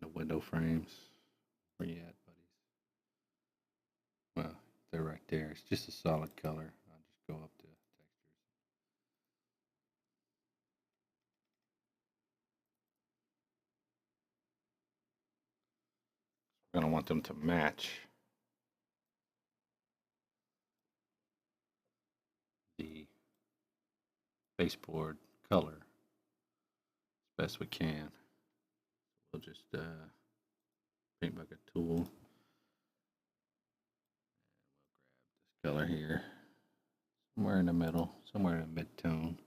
The window frames. Where you at, buddies? Well, they're right there. It's just a solid color. I'll just go up to textures. We're going to want them to match the baseboard color as best we can. We'll just paint bucket tool. We'll grab this color here, somewhere in the middle, somewhere in mid-tone.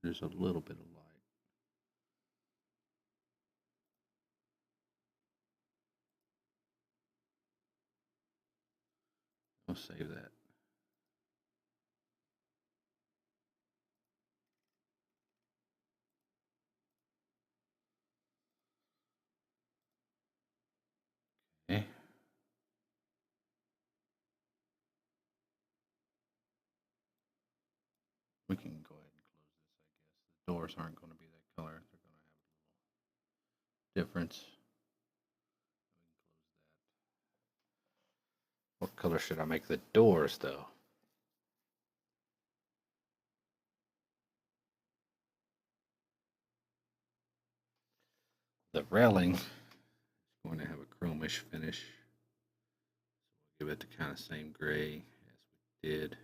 There's a little bit of light. I'll save that. Okay. We can go ahead and close this, I guess. The doors aren't going to be that color. They're going to have a little difference. What color should I make the doors, though? The railing is going to have a chromish finish. So we'll give it the kind of same gray as we did.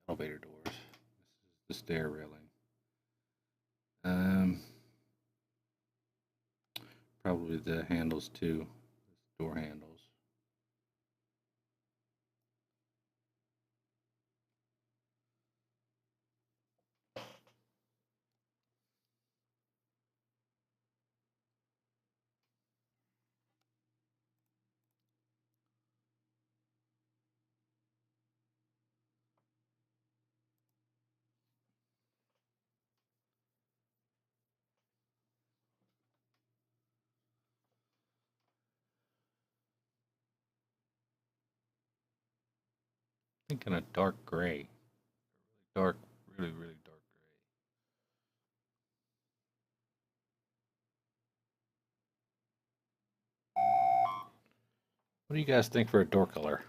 Elevator doors. This is the stair railing. Probably the handles too. Door handles. Thinking a dark gray. Dark, really, really dark gray. What do you guys think for a door color?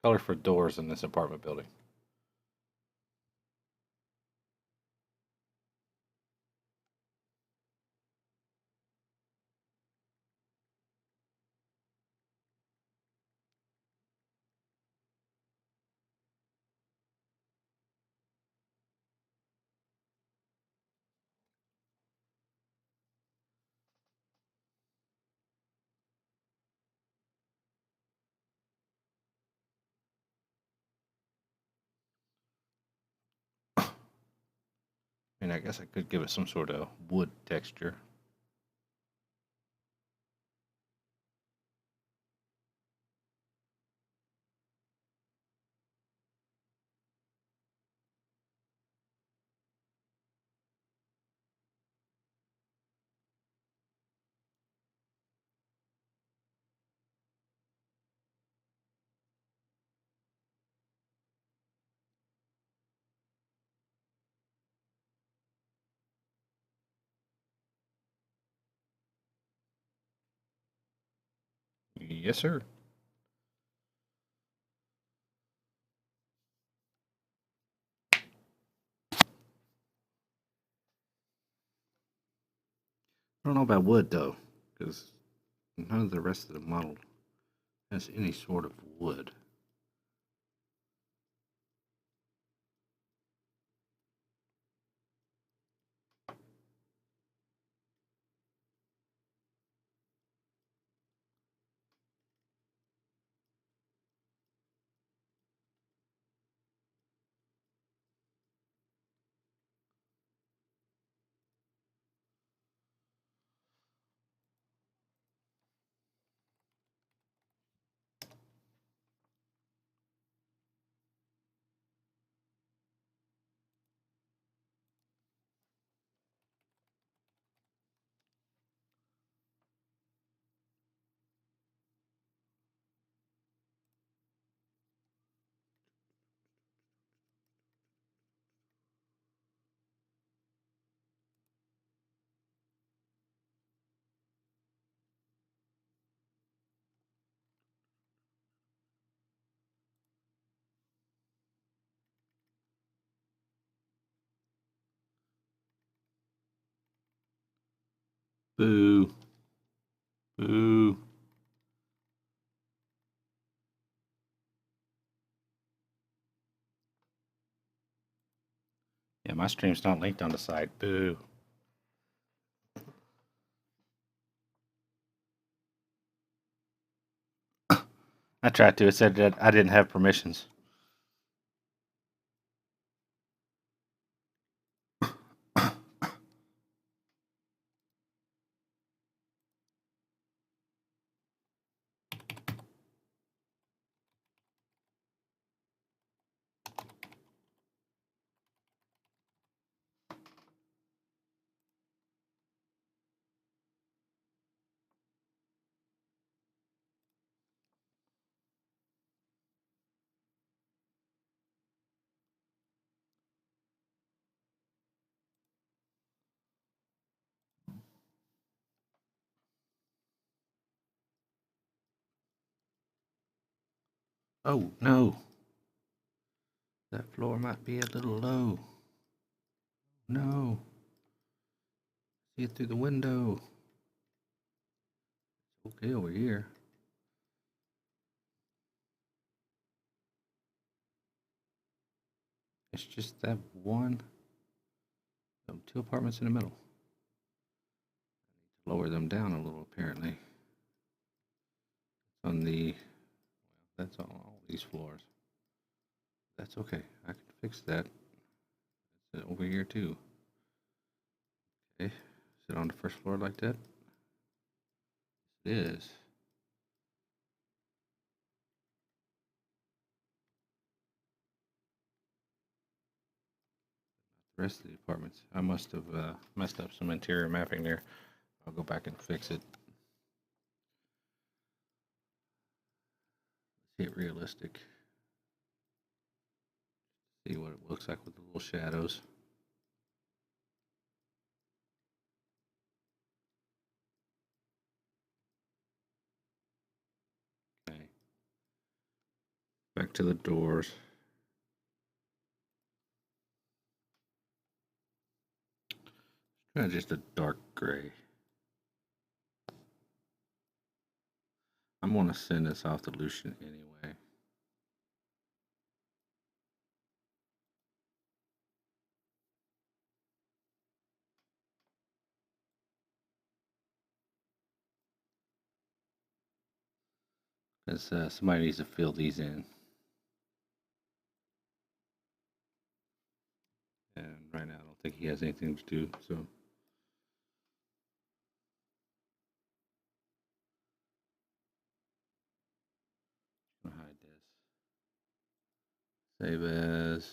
Color for doors in this apartment building. I mean, I guess I could give it some sort of wood texture. Yes, sir. I don't know about wood though, because none of the rest of the model has any sort of wood. Boo. Boo. Yeah, my stream's not linked on the site. Boo. I tried to. It said that I didn't have permissions. Oh, no. That floor might be a little low. No. See it through the window. Okay, over here. It's just that one. Two apartments in the middle. Lower them down a little, apparently. On the. That's on all these floors. That's okay. I can fix that. It's over here, too. Okay. Is it on the first floor like that? It is. The rest of the apartments. I must have messed up some interior mapping there. I'll go back and fix it. See it realistic. See what it looks like with the little shadows. Okay. Back to the doors. Just a dark gray. I'm gonna send this off to Lucian anyway. Because somebody needs to fill these in. And right now. I don't think he has anything to do. So I'll hide this. Save as.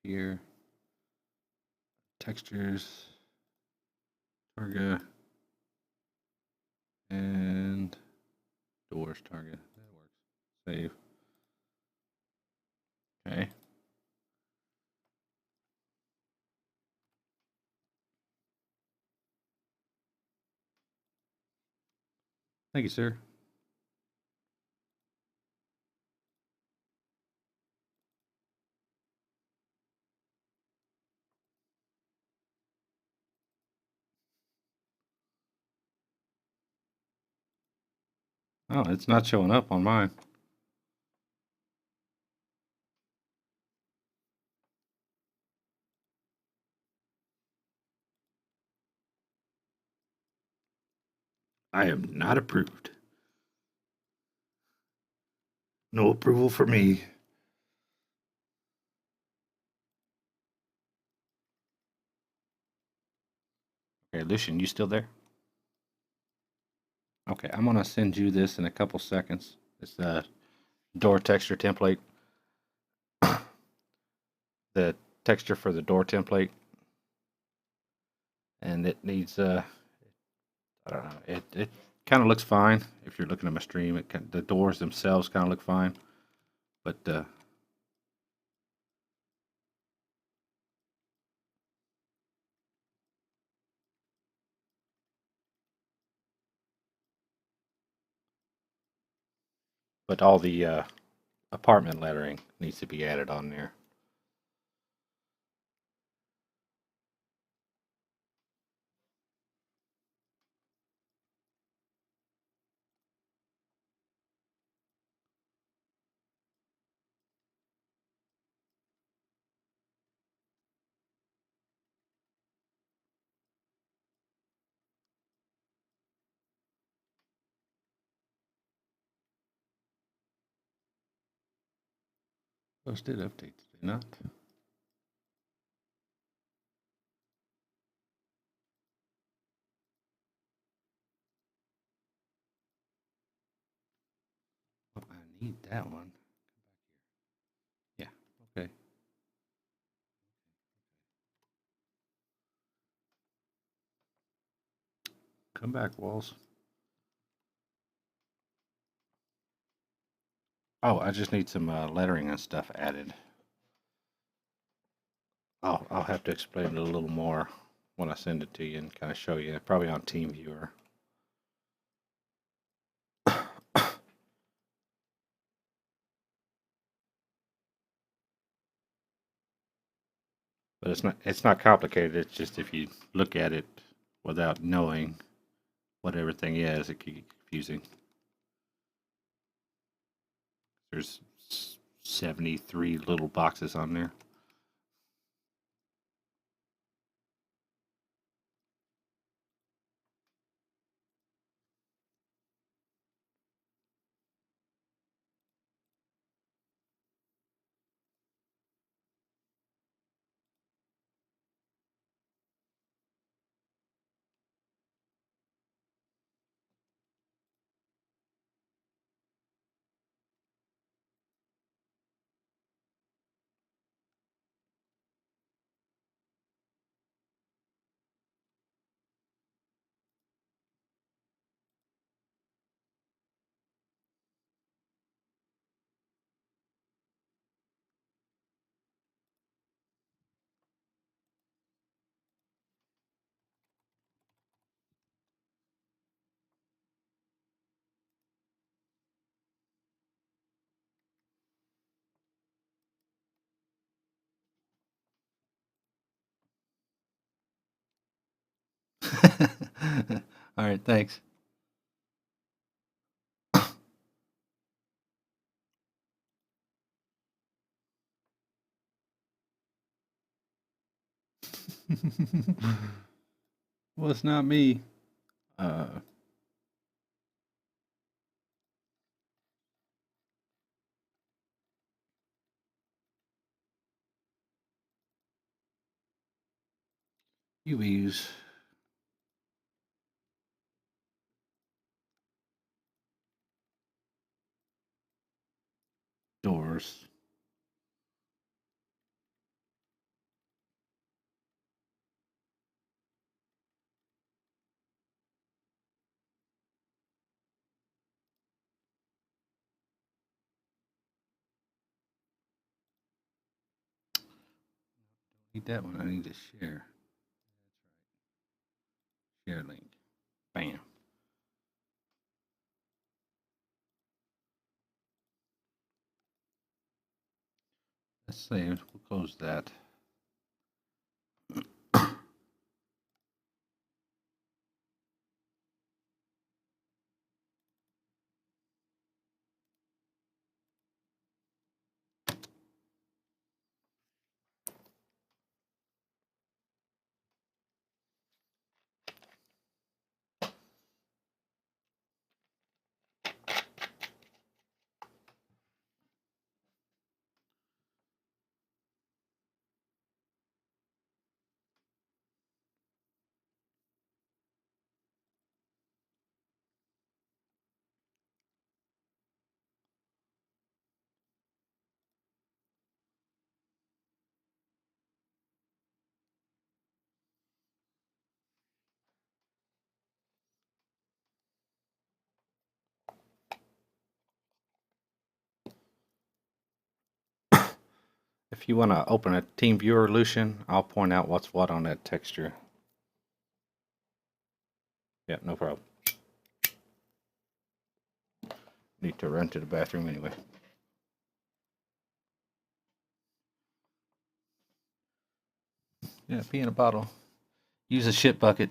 Here. Textures. Targa. And doors target. That works. Save. Okay. Thank you, sir. Oh, it's not showing up on mine. I am not approved. No approval for me. Okay, Lucian, you still there? Okay, I'm gonna send you this in a couple seconds. It's the door texture template. The texture for the door template, and it needs I don't know. It kind of looks fine if you're looking at my stream. The doors themselves kind of look fine, but all the apartment lettering needs to be added on there. Those did update, did they not? Oh, I need that one. Yeah. Okay. Come back, Walls. Oh, I just need some lettering and stuff added. I'll have to explain it a little more when I send it to you and kind of show you. Probably on TeamViewer. But it's not complicated. It's just if you look at it without knowing what everything is, it can get confusing. There's 73 little boxes on there. All right, thanks. Well, it's not me. Uh, UVs. Doors. Need that one. I need to share. Share link. Bam. Let's save. We'll close that. If you want to open a team viewer, Lucian, I'll point out what's what on that texture. Yeah, no problem. Need to run to the bathroom anyway. Yeah, pee in a bottle. Use a shit bucket.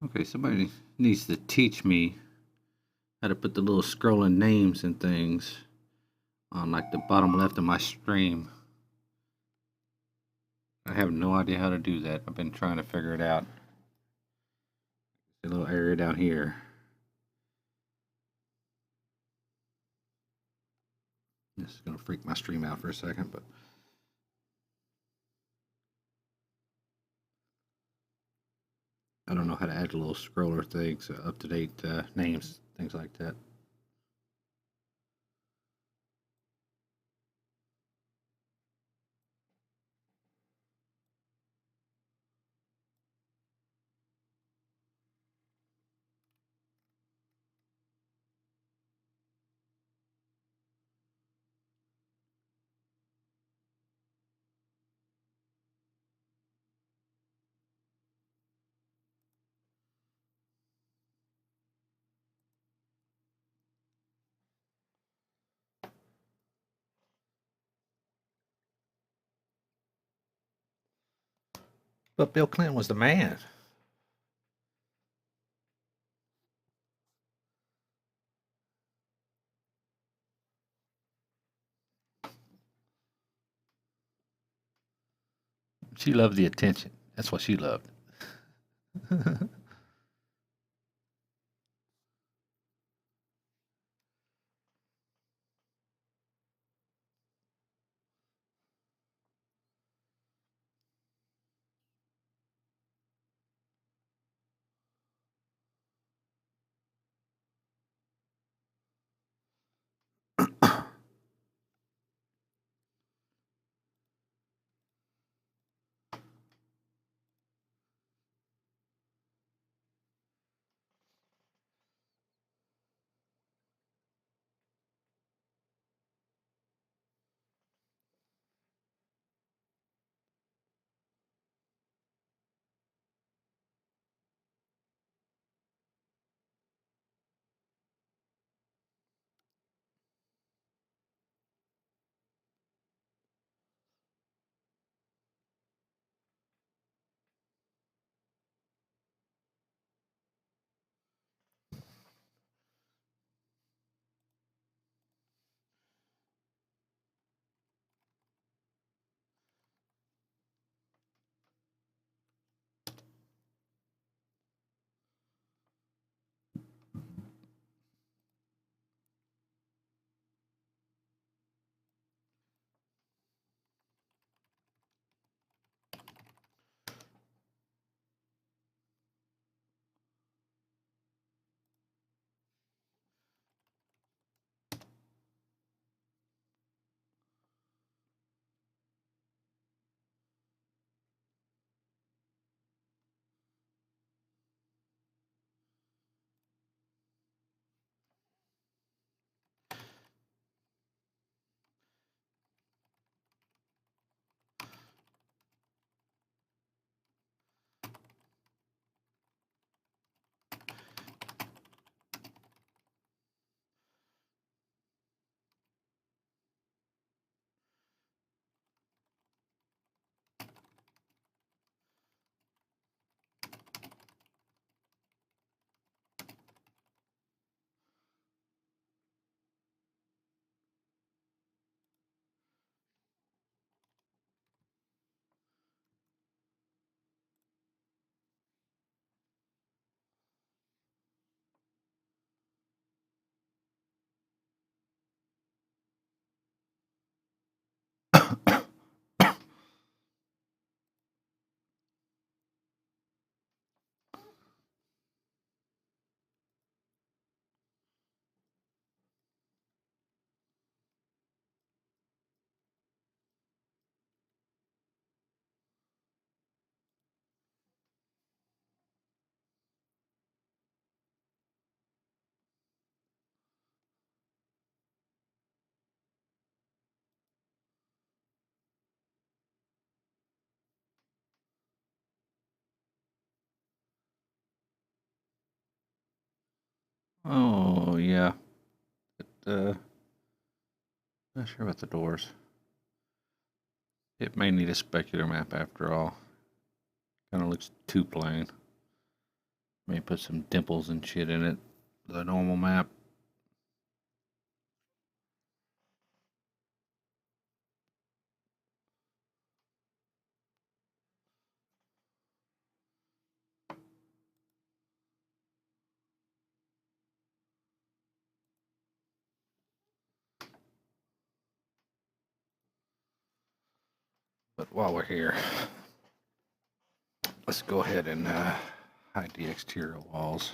Okay, somebody needs to teach me how to put the little scrolling names and things on like the bottom left of my stream. I have no idea how to do that. I've been trying to figure it out. A little area down here. This is gonna freak my stream out for a second, but I don't know how to add a little scroller things, up to date names, things like that. But Bill Clinton was the man. She loved the attention. That's what she loved. Oh yeah. Not sure about the doors. It may need a specular map after all. Kind of looks too plain. May put some dimples and shit in it. The normal map. But while we're here, let's go ahead and hide the exterior walls.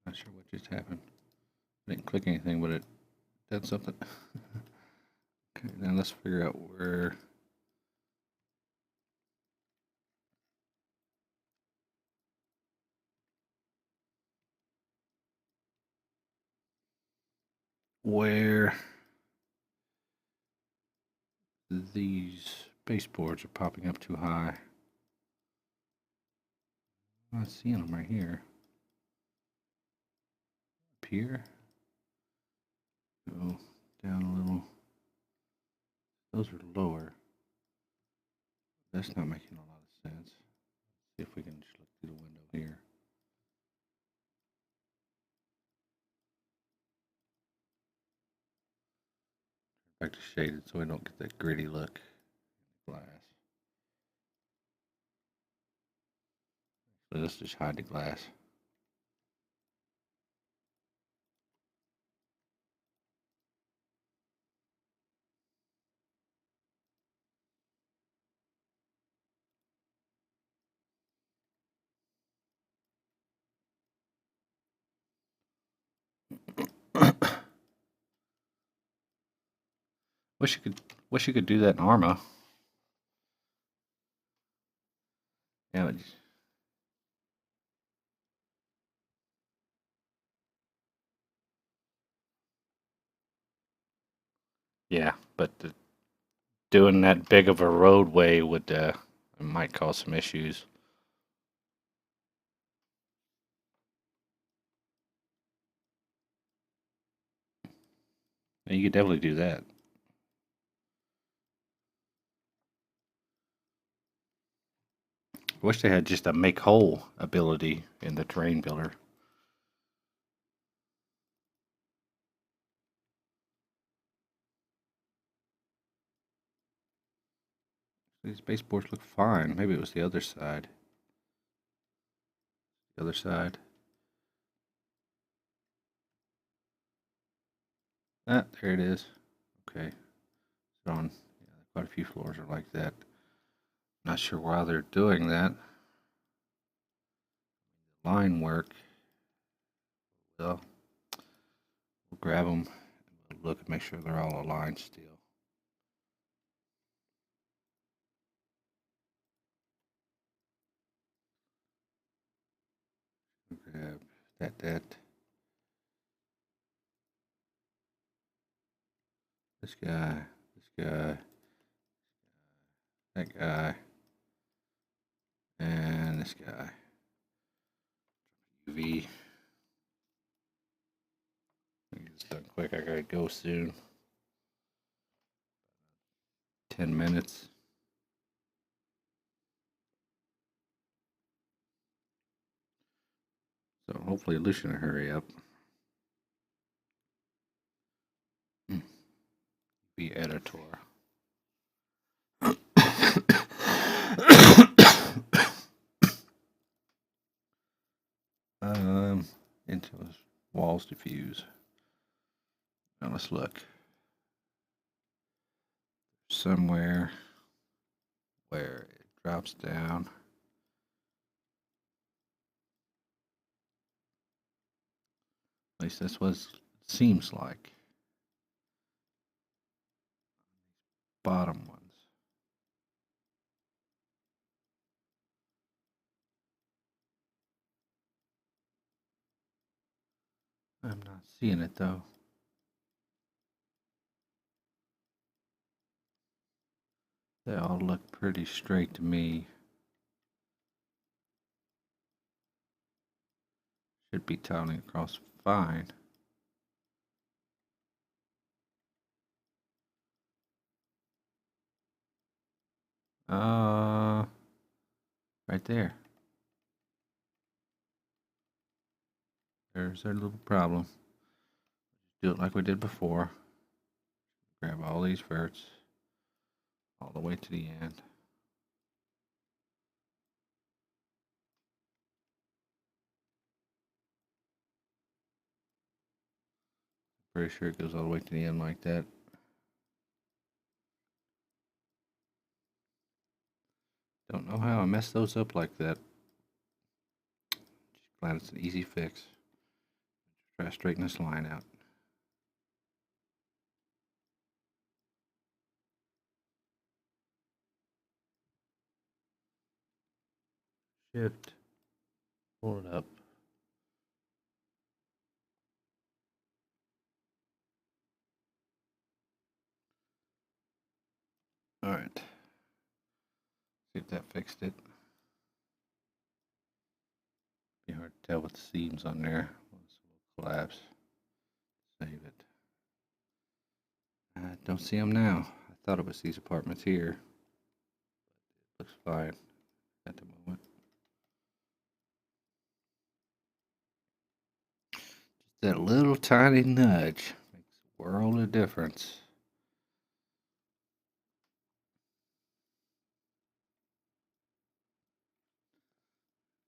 Not sure what just happened. I didn't click anything, but it did something. Okay, now let's figure out where these baseboards are popping up too high. I'm not seeing them right here. Up here? Go down a little. Those are lower. That's not making a lot of sense. See if we can just look through the window here. Back to shaded so we don't get that gritty look in the glass. So let's just hide the glass. Wish you could do that in Arma. Yeah, yeah, but doing that big of a roadway would might cause some issues. You could definitely do that. Wish they had just a make whole ability in the terrain builder. These baseboards look fine. Maybe it was the other side. The other side. Ah, there it is. Okay. It's on. Yeah, quite a few floors are like that. Not sure why they're doing that. Line work. Well, we'll grab them and look and make sure they're all aligned still. Grab that. This guy, that guy, and this guy. UV. Get this done quick. I gotta go soon. 10 minutes. So hopefully Lucian will hurry up. Be editor. Into walls diffuse. Now let's look. Somewhere where it drops down. At least that's what it seems like. Bottom ones. I'm not seeing it though. They all look pretty straight to me. Should be tiling across fine. Right there. There's our little problem. Do it like we did before. Grab all these verts all the way to the end. Pretty sure it goes all the way to the end like that. Don't know how I messed those up like that. Just glad it's an easy fix. Try to straighten this line out. Shift. Pull it up. Alright. See if that fixed it. Be hard to tell with the seams on there. Once it will collapse. Save it. don't see them now. I thought it was these apartments here. Looks fine at the moment. Just that little tiny nudge makes a world of difference.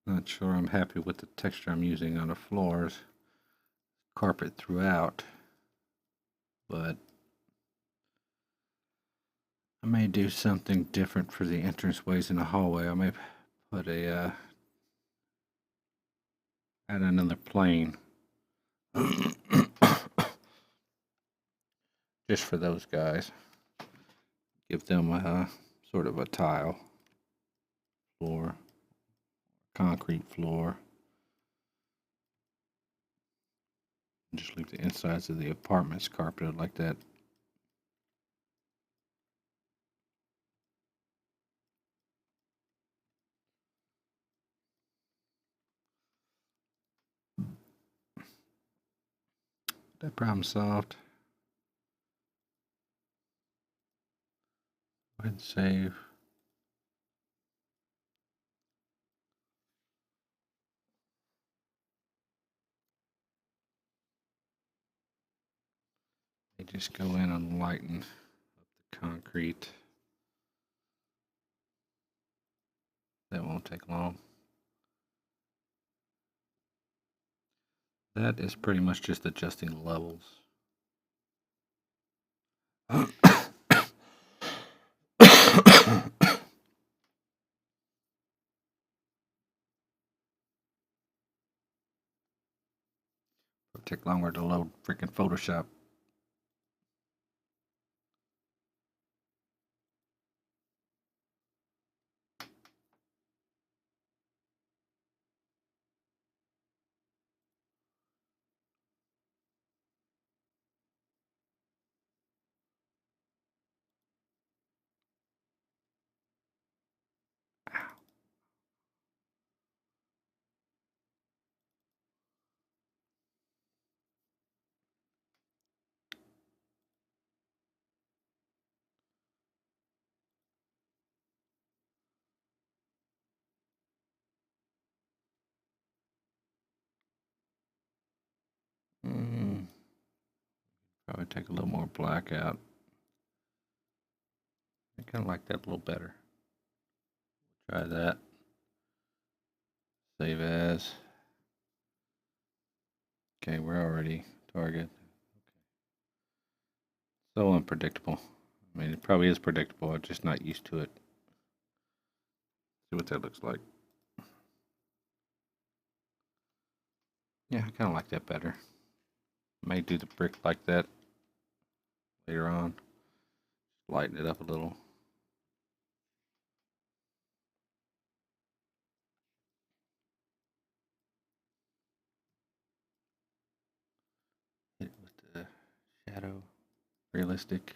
Not sure I'm happy with the texture I'm using on the floors. Carpet throughout. But I may do something different for the entranceways in the hallway. I may put add another plane just for those guys. Give them a sort of a tile floor, concrete floor. And just leave the insides of the apartments carpeted like that. That problem solved. Go ahead and save. They just go in and lighten up the concrete. That won't take long. That is pretty much just adjusting levels. It'll take longer to load freaking Photoshop. Probably take a little more black out. I kind of like that a little better. Try that. Save as. Okay, we're already target. Okay. So unpredictable. I mean, it probably is predictable. I'm just not used to it. See what that looks like. Yeah, I kind of like that better. May do the brick like that later on. Lighten it up a little. Hit it with the shadow. Realistic.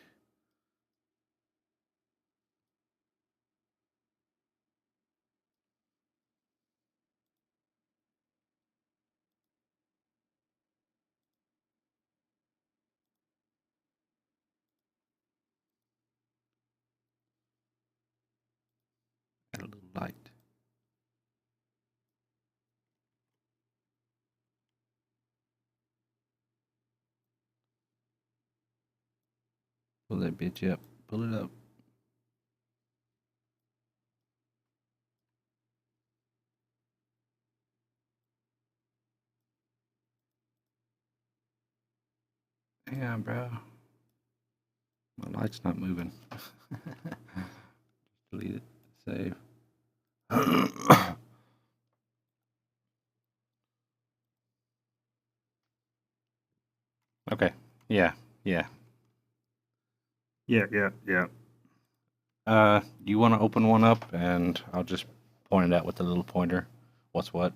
Add a little light. Pull that bitch up. Pull it up. Yeah, bro. My light's not moving. Delete it. Save. Okay. Yeah. Yeah. Yeah. You want to open one up, and I'll just point it out with the little pointer. What's what?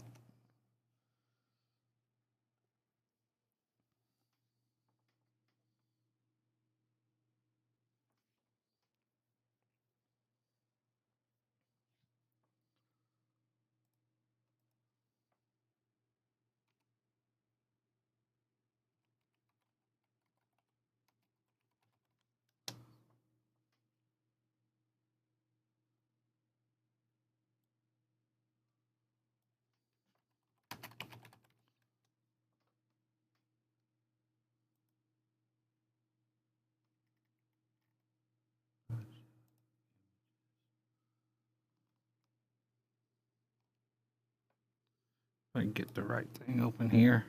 I can get the right thing open here.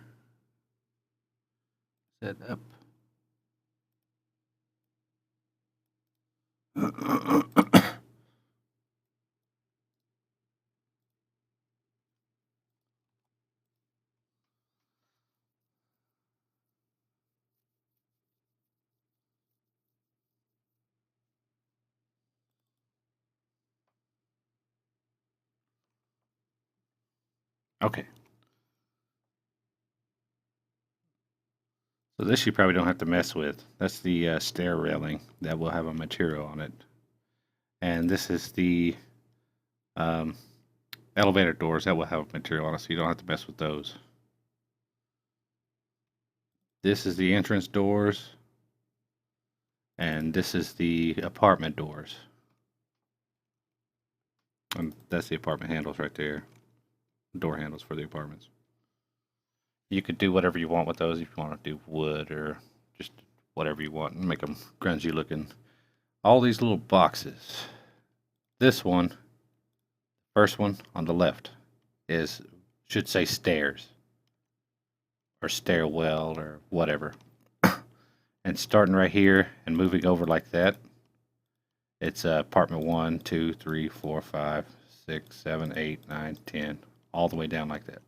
Set up. Okay. So this you probably don't have to mess with. That's the stair railing that will have a material on it. And this is the um, elevator doors that will have material on it, so you don't have to mess with those. This is the entrance doors. And this is the apartment doors. And that's the apartment handles right there. Door handles for the apartments. You could do whatever you want with those if you want to do wood or just whatever you want and make them grungy looking. All these little boxes. This one, first one on the left, should say stairs or stairwell or whatever. And starting right here and moving over like that, it's apartment 1, 2, 3, 4, 5, 6, 7, 8, 9, 10, all the way down like that.